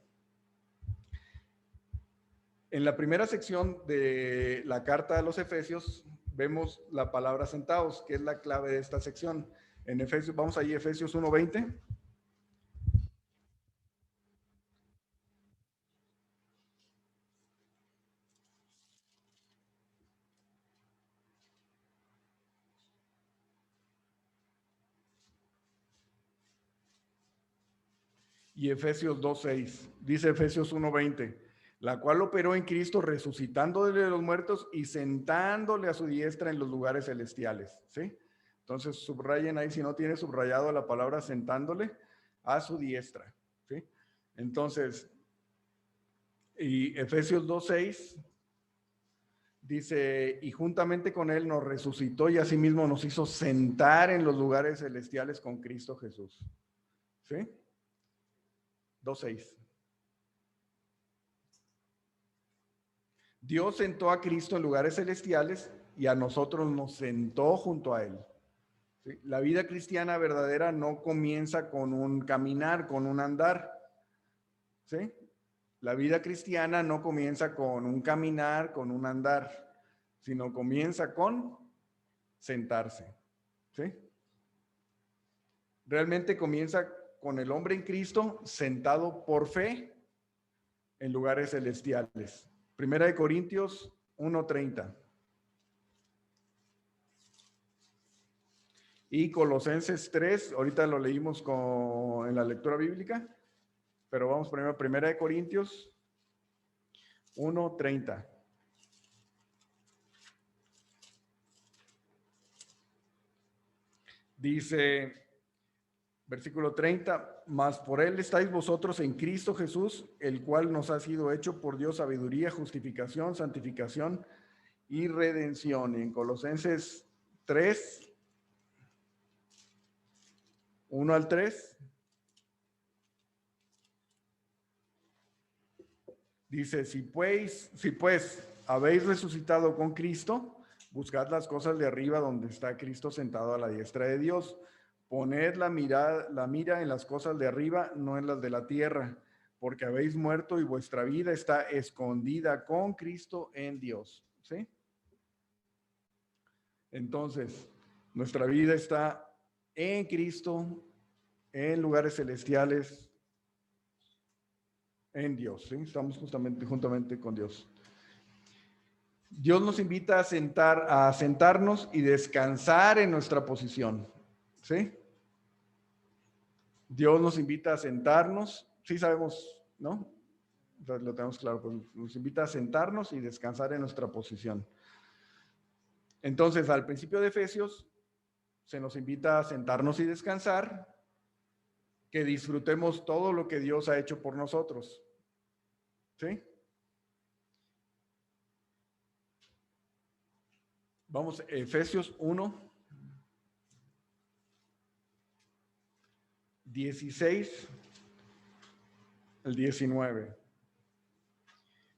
[SPEAKER 1] En la primera sección de la carta a los Efesios vemos la palabra sentados, que es la clave de esta sección. En Efesios, vamos allí, Efesios 1:20. Y Efesios 2:6. Dice Efesios 1:20, la cual operó en Cristo resucitándole de los muertos y sentándole a su diestra en los lugares celestiales, ¿sí? Entonces subrayen ahí, si no tiene subrayado la palabra sentándole a su diestra, ¿sí? Entonces, y Efesios 2:6 dice, y juntamente con él nos resucitó y asimismo nos hizo sentar en los lugares celestiales con Cristo Jesús, ¿sí? 2:6. Dios sentó a Cristo en lugares celestiales y a nosotros nos sentó junto a él. ¿Sí? La vida cristiana verdadera no comienza con un caminar, con un andar. ¿Sí? La vida cristiana no comienza con un caminar, con un andar, sino comienza con sentarse. ¿Sí? Realmente comienza con el hombre en Cristo sentado por fe en lugares celestiales. Primera de Corintios 1:30. Y Colosenses 3, ahorita lo leímos en la lectura bíblica, pero vamos primero a Primera de Corintios 1:30. Dice, versículo 30, mas por él estáis vosotros en Cristo Jesús, el cual nos ha sido hecho por Dios sabiduría, justificación, santificación y redención. En Colosenses 3, 1 al 3, dice, si pues habéis resucitado con Cristo, buscad las cosas de arriba donde está Cristo sentado a la diestra de Dios. Poned la mira en las cosas de arriba, no en las de la tierra, porque habéis muerto y vuestra vida está escondida con Cristo en Dios. ¿Sí? Entonces, nuestra vida está en Cristo, en lugares celestiales, en Dios. ¿Sí? Estamos juntamente con Dios. Dios nos invita a sentarnos y descansar en nuestra posición. ¿Sí? Dios nos invita a sentarnos, sí sabemos, ¿no? Lo tenemos claro, pues nos invita a sentarnos y descansar en nuestra posición. Entonces, al principio de Efesios, se nos invita a sentarnos y descansar, que disfrutemos todo lo que Dios ha hecho por nosotros. ¿Sí? Vamos, Efesios 1, 16 al 19.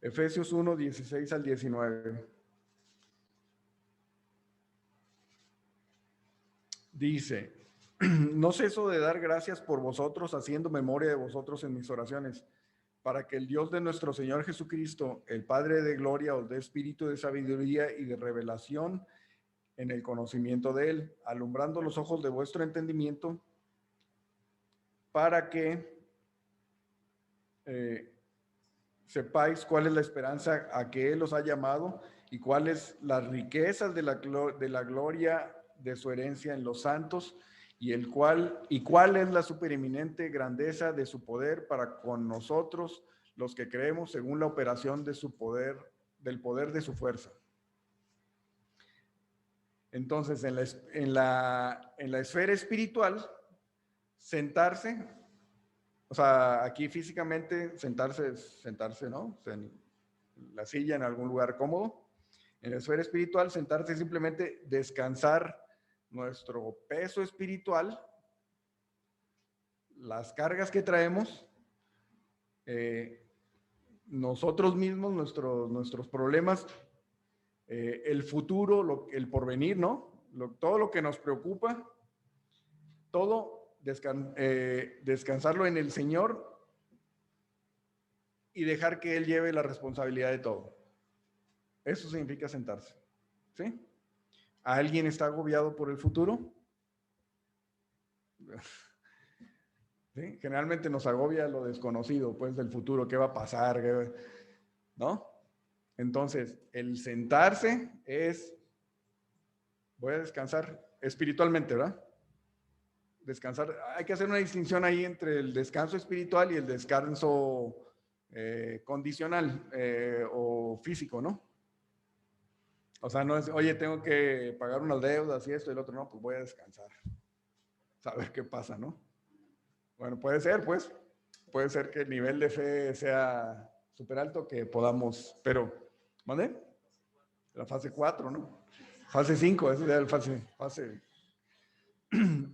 [SPEAKER 1] Efesios 1, 16 al 19. Dice, no ceso de dar gracias por vosotros, haciendo memoria de vosotros en mis oraciones, para que el Dios de nuestro Señor Jesucristo, el Padre de gloria, os dé espíritu de sabiduría y de revelación en el conocimiento de Él, alumbrando los ojos de vuestro entendimiento, para que sepáis cuál es la esperanza a que Él os ha llamado y cuáles las riquezas de la gloria de su herencia en los santos y cuál es la supereminente grandeza de su poder para con nosotros los que creemos según la operación de su poder, del poder de su fuerza. Entonces, en la esfera espiritual, sentarse, o sea, aquí físicamente sentarse, ¿no? En la silla, en algún lugar cómodo. En la esfera espiritual, sentarse es simplemente descansar nuestro peso espiritual, las cargas que traemos, nosotros mismos, nuestros problemas, el futuro, el porvenir, ¿no? Todo lo que nos preocupa, todo descansarlo en el Señor y dejar que Él lleve la responsabilidad de todo. Eso significa sentarse, ¿sí? ¿Alguien está agobiado por el futuro? ¿Sí? Generalmente nos agobia lo desconocido, pues, del futuro, qué va a pasar, ¿no? Entonces, el sentarse es, voy a descansar espiritualmente, ¿verdad? Descansar, hay que hacer una distinción ahí entre el descanso espiritual y el descanso condicional o físico, ¿no? O sea, no es, oye, tengo que pagar unas deudas y esto y el otro, no, pues voy a descansar, saber qué pasa, ¿no? Bueno, puede ser, pues, puede ser que el nivel de fe sea súper alto que podamos, pero, ¿mande? La fase 4, ¿no? Fase 5, esa es la fase.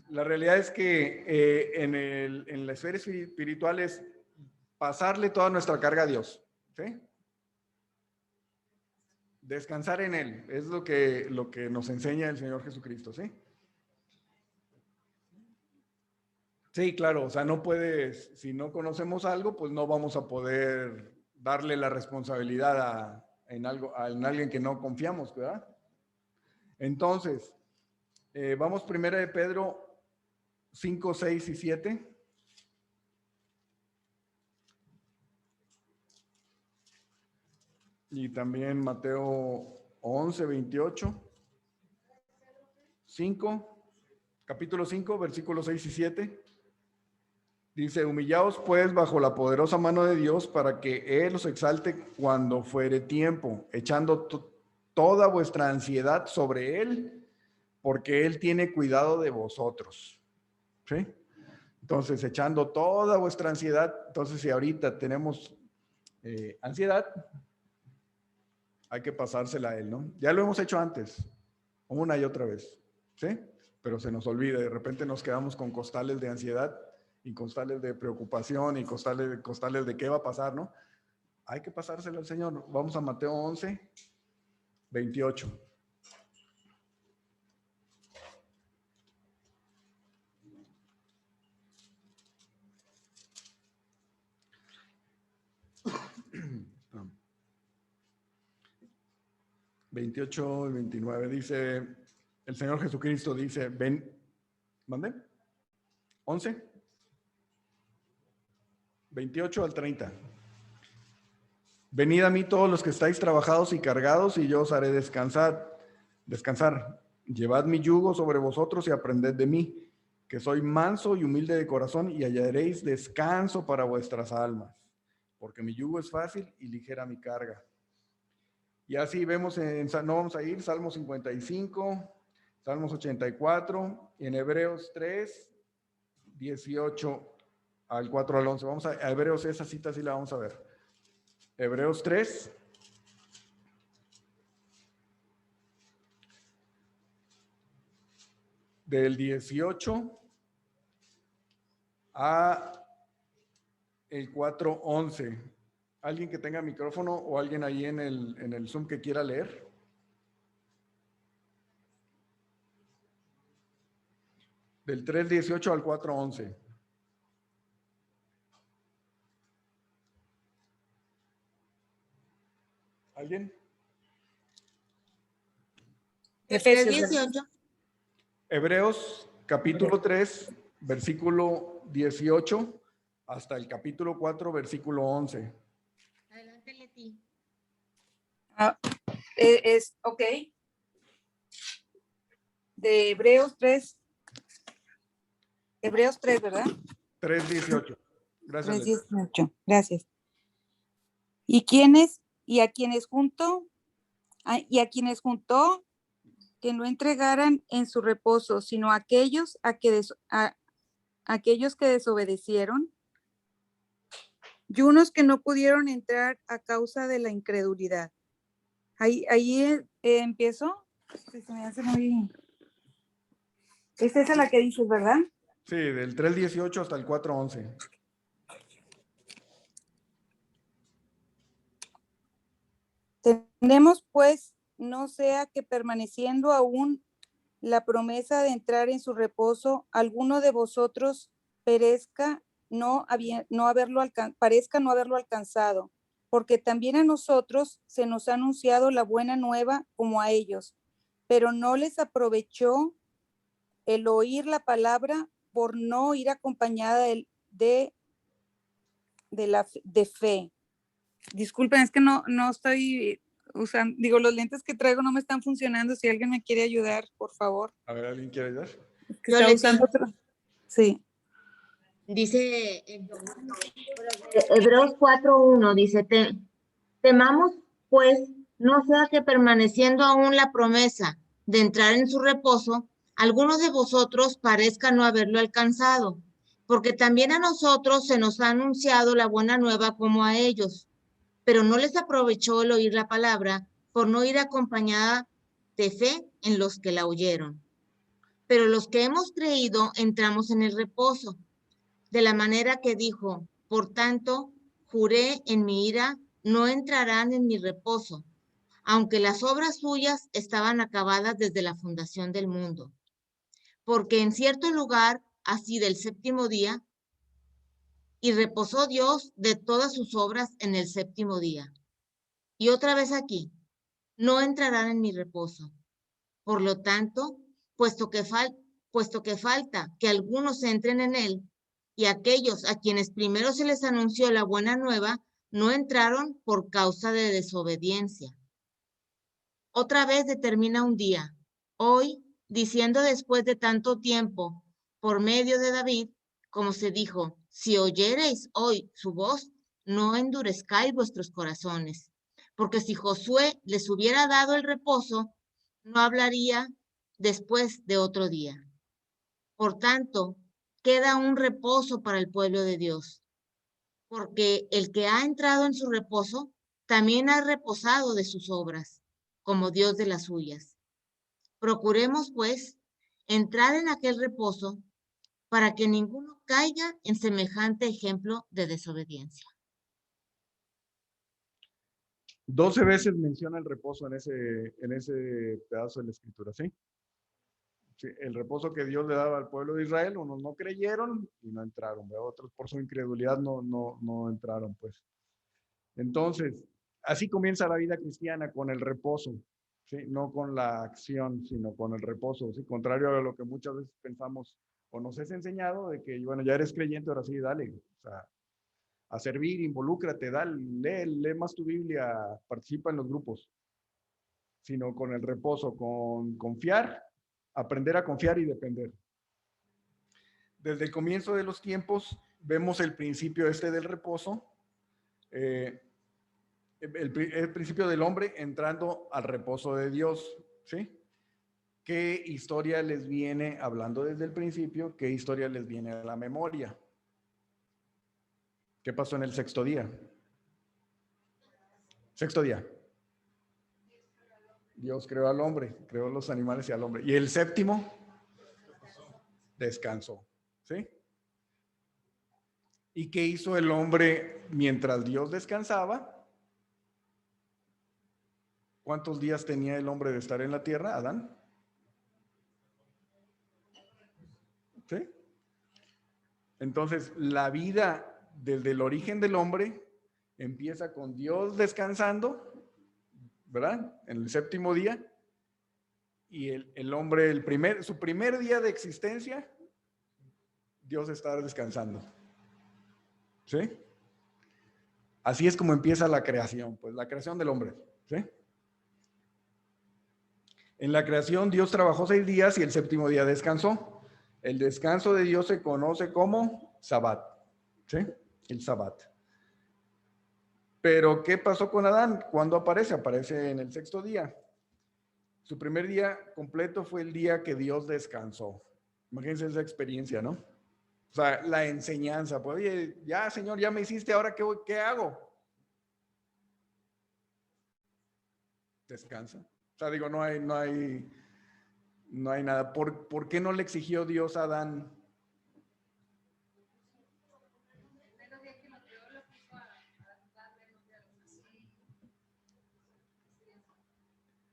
[SPEAKER 1] La realidad es que en la esfera espiritual es pasarle toda nuestra carga a Dios, ¿sí? Descansar en Él, es lo que nos enseña el Señor Jesucristo, ¿sí? Sí, claro, o sea, no puedes, si no conocemos algo, pues no vamos a poder darle la responsabilidad en alguien que no confiamos, ¿verdad? Entonces, vamos primero de Pedro 5, 6 y 7. Y también Mateo 11, 28. 5, capítulo 5, versículos 6 y 7. Dice, humillaos pues bajo la poderosa mano de Dios para que Él os exalte cuando fuere tiempo, echando toda vuestra ansiedad sobre Él, porque Él tiene cuidado de vosotros. ¿Sí? Entonces, echando toda vuestra ansiedad, entonces si ahorita tenemos ansiedad, hay que pasársela a Él, ¿no? Ya lo hemos hecho antes, una y otra vez, ¿sí? Pero se nos olvida, de repente nos quedamos con costales de ansiedad y costales de preocupación y costales de qué va a pasar, ¿no? Hay que pasárselo al Señor. Vamos a Mateo 11, 28. ...28 y 29... dice... el Señor Jesucristo dice... ven... ¿mande? 11... 28 al 30. Venid a mí todos los que estáis trabajados y cargados, y yo os haré descansar. Llevad mi yugo sobre vosotros y aprended de mí, que soy manso y humilde de corazón, y hallaréis descanso para vuestras almas, porque mi yugo es fácil y ligera mi carga. Y así vemos, no vamos a ir, Salmos 55, Salmos 84, y en Hebreos 3, 18 al 4 al 11. Vamos a Hebreos, esa cita sí la vamos a ver. Hebreos 3. Del 18 a el 4:11. ¿Alguien que tenga micrófono o alguien ahí en el Zoom que quiera leer? Del 3:18 al 4:11. ¿Alguien?
[SPEAKER 3] Efesios 18.
[SPEAKER 1] Hebreos capítulo 3, versículo 18 hasta el capítulo 4, versículo 11.
[SPEAKER 3] Adelante, Leti.
[SPEAKER 4] Ok. De Hebreos 3. Hebreos 3, ¿verdad?
[SPEAKER 1] 3:18. Gracias.
[SPEAKER 4] 3:18. Gracias. Y a quienes juntó, que no entregaran en su reposo, sino aquellos aquellos que desobedecieron, y unos que no pudieron entrar a causa de la incredulidad. Ahí empiezo. Se me hace muy... Esta es la que dices, ¿verdad?
[SPEAKER 1] Sí, del 3:18 hasta el 4:11.
[SPEAKER 4] Tenemos pues, no sea que permaneciendo aún la promesa de entrar en su reposo, alguno de vosotros parezca no haberlo alcanzado, porque también a nosotros se nos ha anunciado la buena nueva como a ellos, pero no les aprovechó el oír la palabra por no ir acompañada de fe. Disculpen, es que no estoy usando, digo, los lentes que traigo no me están funcionando. Si alguien me quiere ayudar, por favor.
[SPEAKER 1] A ver, ¿alguien quiere ayudar?
[SPEAKER 4] Que
[SPEAKER 3] Yo
[SPEAKER 4] está
[SPEAKER 3] le
[SPEAKER 4] usando otro. Sí.
[SPEAKER 3] Dice Hebreos 4:1, dice, temamos pues, no sea que permaneciendo aún la promesa de entrar en su reposo, algunos de vosotros parezca no haberlo alcanzado, porque también a nosotros se nos ha anunciado la buena nueva como a ellos, pero no les aprovechó el oír la palabra por no ir acompañada de fe en los que la oyeron. Pero los que hemos creído entramos en el reposo, de la manera que dijo, por tanto, juré en mi ira, no entrarán en mi reposo, aunque las obras suyas estaban acabadas desde la fundación del mundo. Porque en cierto lugar, así del séptimo día, y reposó Dios de todas sus obras en el séptimo día. Y otra vez aquí, no entrarán en mi reposo. Por lo tanto, puesto que falta que algunos entren en él, y aquellos a quienes primero se les anunció la buena nueva, no entraron por causa de desobediencia. Otra vez determina un día, hoy, diciendo después de tanto tiempo, por medio de David, como se dijo, si oyereis hoy su voz, no endurezcáis vuestros corazones, porque si Josué les hubiera dado el reposo, no hablaría después de otro día. Por tanto, queda un reposo para el pueblo de Dios, porque el que ha entrado en su reposo también ha reposado de sus obras, como Dios de las suyas. Procuremos, pues, entrar en aquel reposo para que ninguno caiga en semejante ejemplo de desobediencia.
[SPEAKER 1] 12 veces menciona el reposo en ese pedazo de la escritura, ¿sí? Sí, el reposo que Dios le daba al pueblo de Israel, unos no creyeron y no entraron, ¿verdad? Otros por su incredulidad no entraron, pues. Entonces, así comienza la vida cristiana, con el reposo, ¿sí? No con la acción, sino con el reposo, ¿sí? Contrario a lo que muchas veces pensamos o nos es enseñado de que, bueno, ya eres creyente, ahora sí, dale, o sea, a servir, involúcrate, dale, lee más tu Biblia, participa en los grupos, sino con el reposo, con confiar, aprender a confiar y depender. Desde el comienzo de los tiempos vemos el principio del reposo, el principio del hombre entrando al reposo de Dios, ¿sí? ¿Qué historia les viene, hablando desde el principio, qué historia les viene a la memoria? ¿Qué pasó en el sexto día? Sexto día. Dios creó al hombre, creó los animales y al hombre. Y el séptimo, descansó. ¿Sí? ¿Y qué hizo el hombre mientras Dios descansaba? ¿Cuántos días tenía el hombre de estar en la tierra, Adán? ¿Sí? Entonces, la vida desde el origen del hombre empieza con Dios descansando, ¿verdad? En el séptimo día. Y el hombre, su primer día de existencia, Dios está descansando. ¿Sí? Así es como empieza la creación, pues la creación del hombre. ¿Sí? En la creación Dios trabajó 6 días y el séptimo día descansó. El descanso de Dios se conoce como Sabbat. ¿Sí? El Sabbat. Pero ¿qué pasó con Adán? ¿Cuándo aparece? Aparece en el sexto día. Su primer día completo fue el día que Dios descansó. Imagínense esa experiencia, ¿no? O sea, la enseñanza. Pues, oye, ya, Señor, ya me hiciste, ¿ahora qué hago? Descansa. O sea, digo, no hay nada. ¿Por qué no le exigió Dios a Adán?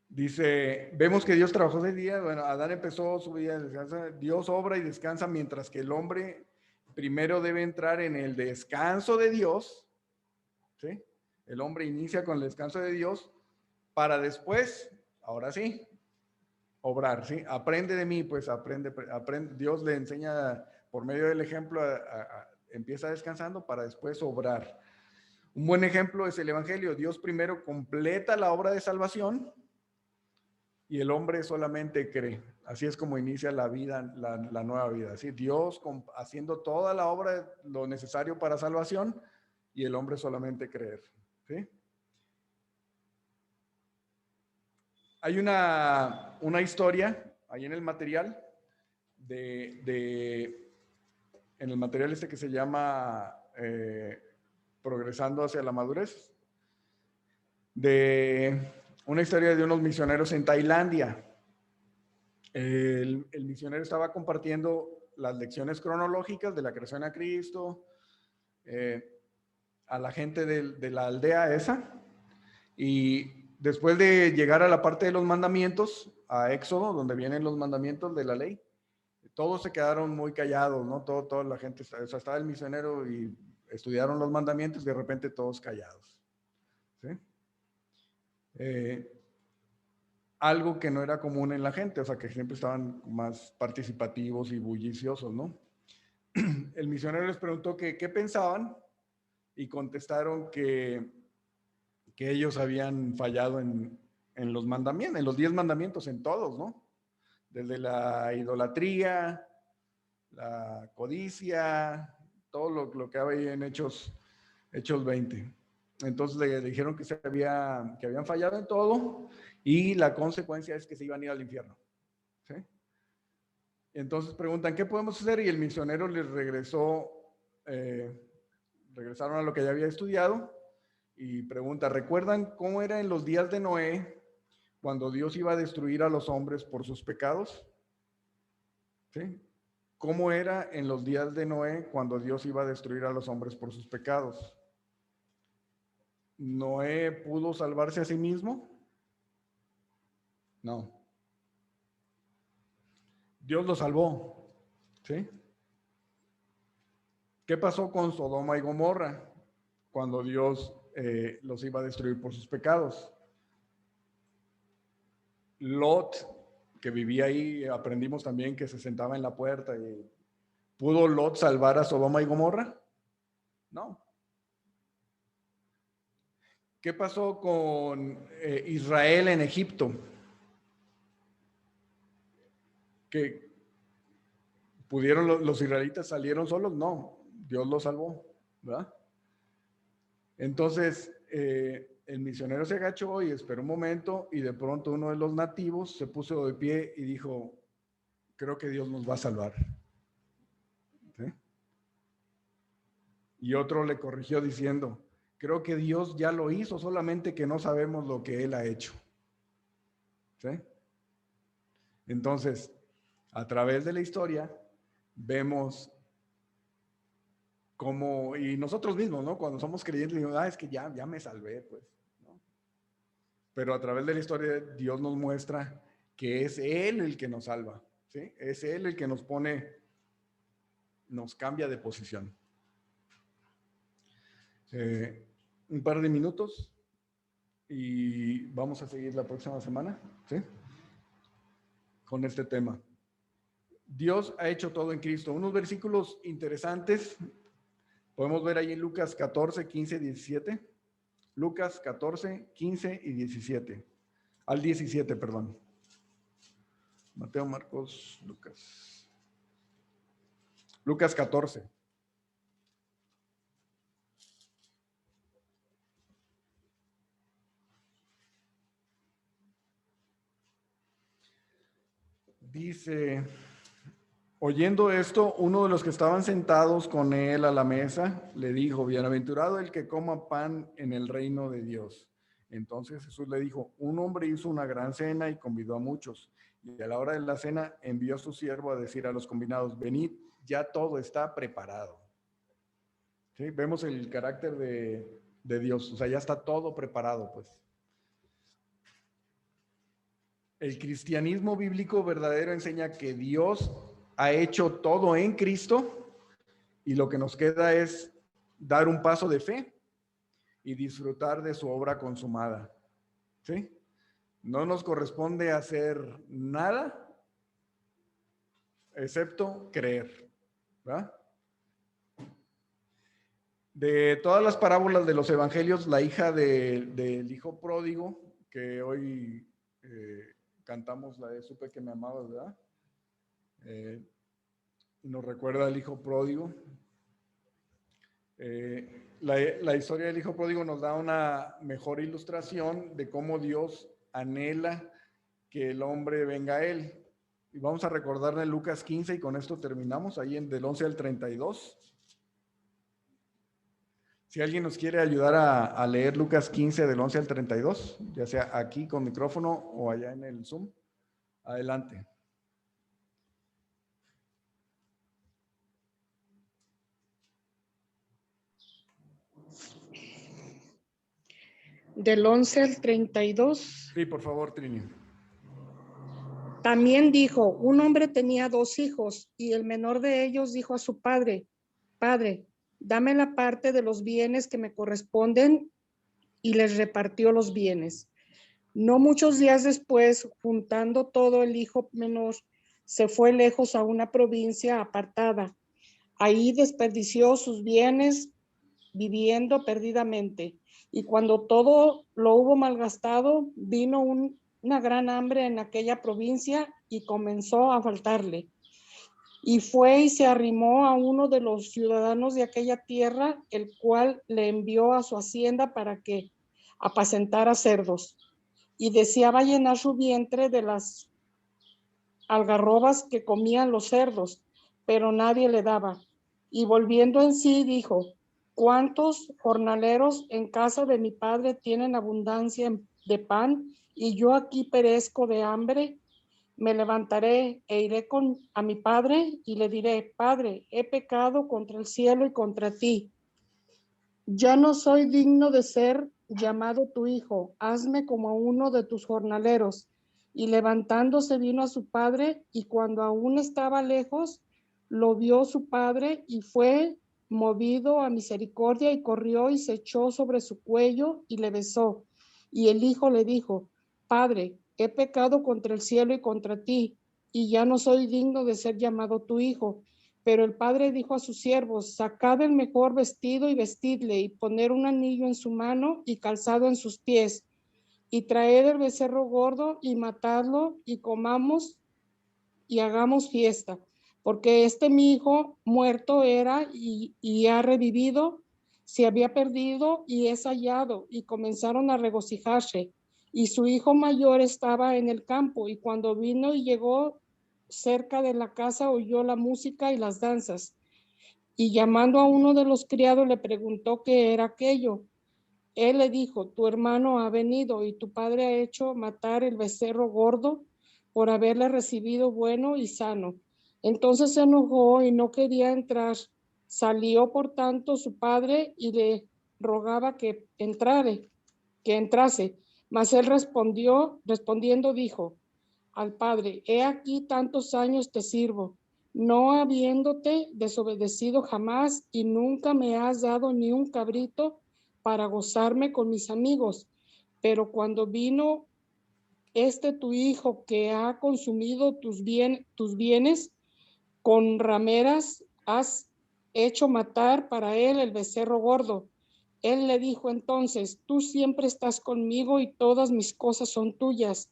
[SPEAKER 1] Dice, vemos que Dios trabajó 6 días. Bueno, Adán empezó su día de descanso. Dios obra y descansa mientras que el hombre primero debe entrar en el descanso de Dios. ¿Sí? El hombre inicia con el descanso de Dios para después, ahora sí, obrar. ¿Sí? Aprende de mí, pues aprende. Dios le enseña por medio del ejemplo, empieza descansando para después obrar. Un buen ejemplo es el Evangelio. Dios primero completa la obra de salvación y el hombre solamente cree. Así es como inicia la vida, la nueva vida. ¿Sí? Dios haciendo toda la obra, lo necesario para salvación, y el hombre solamente creer. ¿Sí? Hay una historia ahí en el material, en el material que se llama Progresando hacia la madurez, de una historia de unos misioneros en Tailandia. El misionero estaba compartiendo las lecciones cronológicas de la creación a Cristo a la gente de la aldea esa, y después de llegar a la parte de los mandamientos, a Éxodo, donde vienen los mandamientos de la ley, todos se quedaron muy callados, ¿no? Toda la gente, o sea, estaba el misionero y estudiaron los mandamientos, y de repente todos callados. ¿Sí? Algo que no era común en la gente, o sea, que siempre estaban más participativos y bulliciosos, ¿no? El misionero les preguntó qué pensaban y contestaron que ellos habían fallado en los mandamientos, en los 10 mandamientos, en todos, ¿no? Desde la idolatría, la codicia, todo lo que había en Hechos 20. Entonces le dijeron que habían fallado en todo y la consecuencia es que se iban a ir al infierno. ¿Sí? Entonces preguntan, ¿qué podemos hacer? Y el misionero les regresaron a lo que ya había estudiado y pregunta, ¿recuerdan cómo era en los días de Noé cuando Dios iba a destruir a los hombres por sus pecados? ¿Sí? ¿Cómo era en los días de Noé cuando Dios iba a destruir a los hombres por sus pecados? ¿Noé pudo salvarse a sí mismo? No. Dios lo salvó. ¿Sí? ¿Qué pasó con Sodoma y Gomorra cuando Dios los iba a destruir por sus pecados? Lot, que vivía ahí, aprendimos también que se sentaba en la puerta. ¿Pudo Lot salvar a Sodoma y Gomorra? No. ¿Qué pasó con Israel en Egipto? ¿Que pudieron los israelitas salieron solos? No, Dios los salvó, ¿verdad? Entonces, el misionero se agachó y esperó un momento y de pronto uno de los nativos se puso de pie y dijo, creo que Dios nos va a salvar. ¿Sí? Y otro le corrigió diciendo, Creo que Dios ya lo hizo, solamente que no sabemos lo que Él ha hecho. ¿Sí? Entonces, a través de la historia, vemos cómo, y nosotros mismos, ¿no? Cuando somos creyentes, decimos, es que ya me salvé, pues, ¿no? Pero a través de la historia, Dios nos muestra que es Él el que nos salva, ¿sí? Es Él el que nos pone, nos cambia de posición. Un par de minutos y vamos a seguir la próxima semana, ¿sí? Con este tema. Dios ha hecho todo en Cristo. Unos versículos interesantes podemos ver ahí en Lucas 14, 15, 17. Lucas 14, 15 y 17. Al 17, perdón. Mateo, Marcos, Lucas. Lucas 14. Dice, oyendo esto, uno de los que estaban sentados con él a la mesa le dijo, bienaventurado el que coma pan en el reino de Dios. Entonces Jesús le dijo, un hombre hizo una gran cena y convidó a muchos. Y a la hora de la cena envió a su siervo a decir a los convidados, venid, ya todo está preparado. ¿Sí? Vemos el carácter de Dios, o sea, ya está todo preparado, pues. El cristianismo bíblico verdadero enseña que Dios ha hecho todo en Cristo y lo que nos queda es dar un paso de fe y disfrutar de su obra consumada. ¿Sí? No nos corresponde hacer nada excepto creer. ¿Verdad? De todas las parábolas de los evangelios, la hija del hijo pródigo, que hoy cantamos la de Supe que me amabas, ¿verdad? Nos recuerda al hijo pródigo. La historia del hijo pródigo nos da una mejor ilustración de cómo Dios anhela que el hombre venga a él. Y vamos a recordarle Lucas 15 y con esto terminamos, ahí del 11 al 32. Si alguien nos quiere ayudar a leer Lucas 15 del 11 al 32, ya sea aquí con micrófono o allá en el Zoom, adelante.
[SPEAKER 5] Del 11 al 32.
[SPEAKER 1] Sí, por favor, Trini.
[SPEAKER 5] También dijo, un hombre tenía 2 hijos y el menor de ellos dijo a su padre, Padre, dame la parte de los bienes que me corresponden, y les repartió los bienes. No muchos días después, juntando todo, el hijo menor se fue lejos a una provincia apartada. Ahí desperdició sus bienes viviendo perdidamente. Y cuando todo lo hubo malgastado, vino una gran hambre en aquella provincia y comenzó a faltarle. Y fue y se arrimó a uno de los ciudadanos de aquella tierra, el cual le envió a su hacienda para que apacentara cerdos. Y deseaba llenar su vientre de las algarrobas que comían los cerdos, pero nadie le daba. Y volviendo en sí, dijo, ¿cuántos jornaleros en casa de mi padre tienen abundancia de pan y yo aquí perezco de hambre? Me levantaré e iré a mi padre y le diré, Padre, he pecado contra el cielo y contra ti. Ya no soy digno de ser llamado tu hijo. Hazme como a uno de tus jornaleros. Y levantándose vino a su padre, y cuando aún estaba lejos, lo vio su padre y fue movido a misericordia y corrió y se echó sobre su cuello y le besó. Y el hijo le dijo, Padre, he pecado contra el cielo y contra ti, y ya no soy digno de ser llamado tu hijo. Pero el padre dijo a sus siervos, sacad el mejor vestido y vestidle, y poner un anillo en su mano y calzado en sus pies, y traed el becerro gordo y matadlo, y comamos y hagamos fiesta, porque mi hijo muerto era y ha revivido, se había perdido y es hallado. Y comenzaron a regocijarse. Y su hijo mayor estaba en el campo, y cuando vino y llegó cerca de la casa, oyó la música y las danzas. Y llamando a uno de los criados, le preguntó qué era aquello. Él le dijo, tu hermano ha venido y tu padre ha hecho matar el becerro gordo por haberle recibido bueno y sano. Entonces se enojó y no quería entrar. Salió por tanto su padre y le rogaba que entrase. Mas él respondiendo dijo al padre, he aquí tantos años te sirvo, no habiéndote desobedecido jamás, y nunca me has dado ni un cabrito para gozarme con mis amigos. Pero cuando vino tu hijo que ha consumido tus bienes, con rameras has hecho matar para él el becerro gordo. Él le dijo entonces, tú siempre estás conmigo y todas mis cosas son tuyas.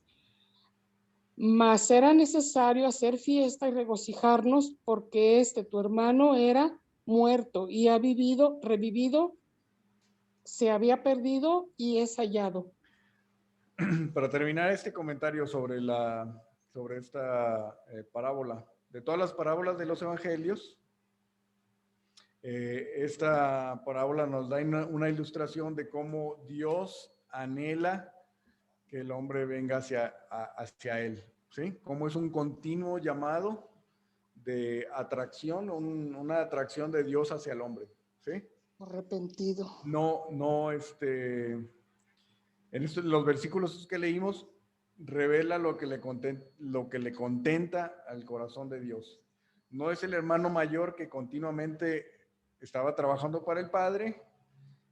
[SPEAKER 5] Mas era necesario hacer fiesta y regocijarnos porque tu hermano era muerto y ha revivido, se había perdido y es hallado.
[SPEAKER 1] Para terminar este comentario sobre esta parábola, de todas las parábolas de los evangelios, esta parábola nos da una ilustración de cómo Dios anhela que el hombre venga hacia él, ¿sí? Cómo es un continuo llamado de atracción, una atracción de Dios hacia el hombre, ¿sí?
[SPEAKER 5] Arrepentido.
[SPEAKER 1] Los versículos que leímos revela lo que le contenta al corazón de Dios. No es el hermano mayor que continuamente estaba trabajando para el padre,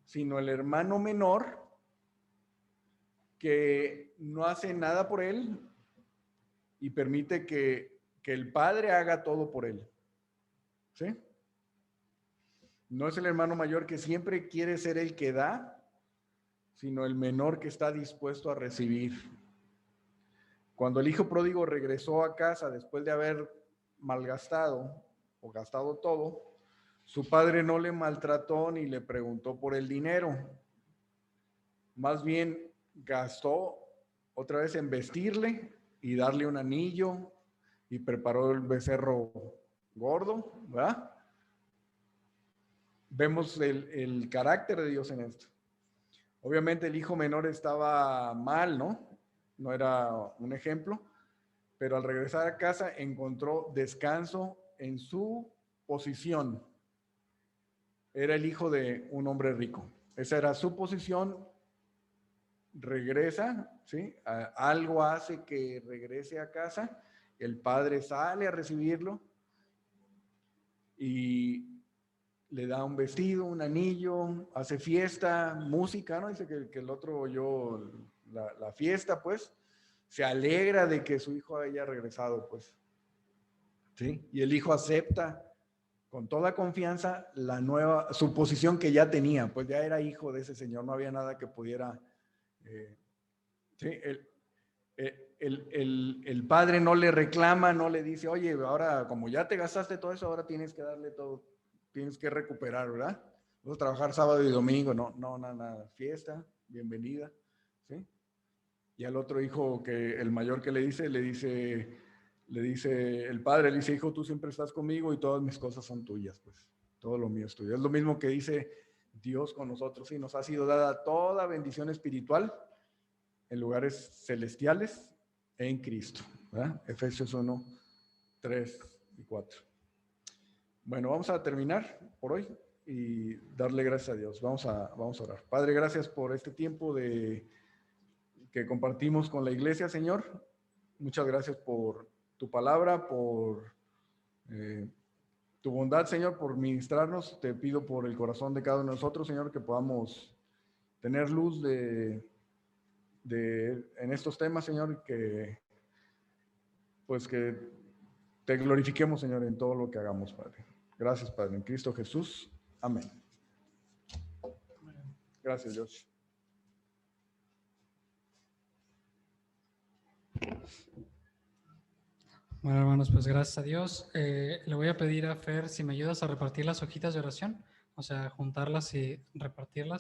[SPEAKER 1] sino el hermano menor que no hace nada por él y permite que el padre haga todo por él. ¿Sí? No es el hermano mayor que siempre quiere ser el que da, sino el menor que está dispuesto a recibir. Cuando el hijo pródigo regresó a casa después de haber malgastado o gastado todo, su padre no le maltrató ni le preguntó por el dinero. Más bien gastó otra vez en vestirle y darle un anillo y preparó el becerro gordo, ¿verdad? Vemos el carácter de Dios en esto. Obviamente el hijo menor estaba mal, ¿no? No era un ejemplo, pero al regresar a casa encontró descanso en su posición. Era el hijo de un hombre rico. Esa era su posición. Regresa, ¿sí? Algo hace que regrese a casa. El padre sale a recibirlo y le da un vestido, un anillo, hace fiesta, música, ¿no? Dice que el otro oyó la fiesta, pues. Se alegra de que su hijo haya regresado, pues. ¿Sí? Y el hijo acepta con toda confianza su posición que ya tenía, pues ya era hijo de ese señor, no había nada que pudiera... ¿sí? El padre no le reclama, no le dice, oye, ahora como ya te gastaste todo eso, ahora tienes que darle todo, tienes que recuperar, ¿verdad? Vamos a trabajar sábado y domingo, no, nada, fiesta, bienvenida, ¿sí? Y al otro hijo, el mayor que le dice el padre, le dice, hijo, tú siempre estás conmigo y todas mis cosas son tuyas, pues, todo lo mío es tuyo. Es lo mismo que dice Dios con nosotros, y nos ha sido dada toda bendición espiritual en lugares celestiales en Cristo, ¿verdad? Efesios 1, 3 y 4. Bueno, vamos a terminar por hoy y darle gracias a Dios. Vamos a orar. Padre, gracias por este tiempo que compartimos con la iglesia, Señor. Muchas gracias por tu palabra, por tu bondad, Señor, por ministrarnos. Te pido por el corazón de cada uno de nosotros, Señor, que podamos tener luz en estos temas, Señor, que te glorifiquemos, Señor, en todo lo que hagamos, Padre. Gracias, Padre, en Cristo Jesús. Amén. Gracias, Dios.
[SPEAKER 6] Bueno, hermanos, pues gracias a Dios. Le voy a pedir a Fer si me ayudas a repartir las hojitas de oración, o sea, juntarlas y repartirlas.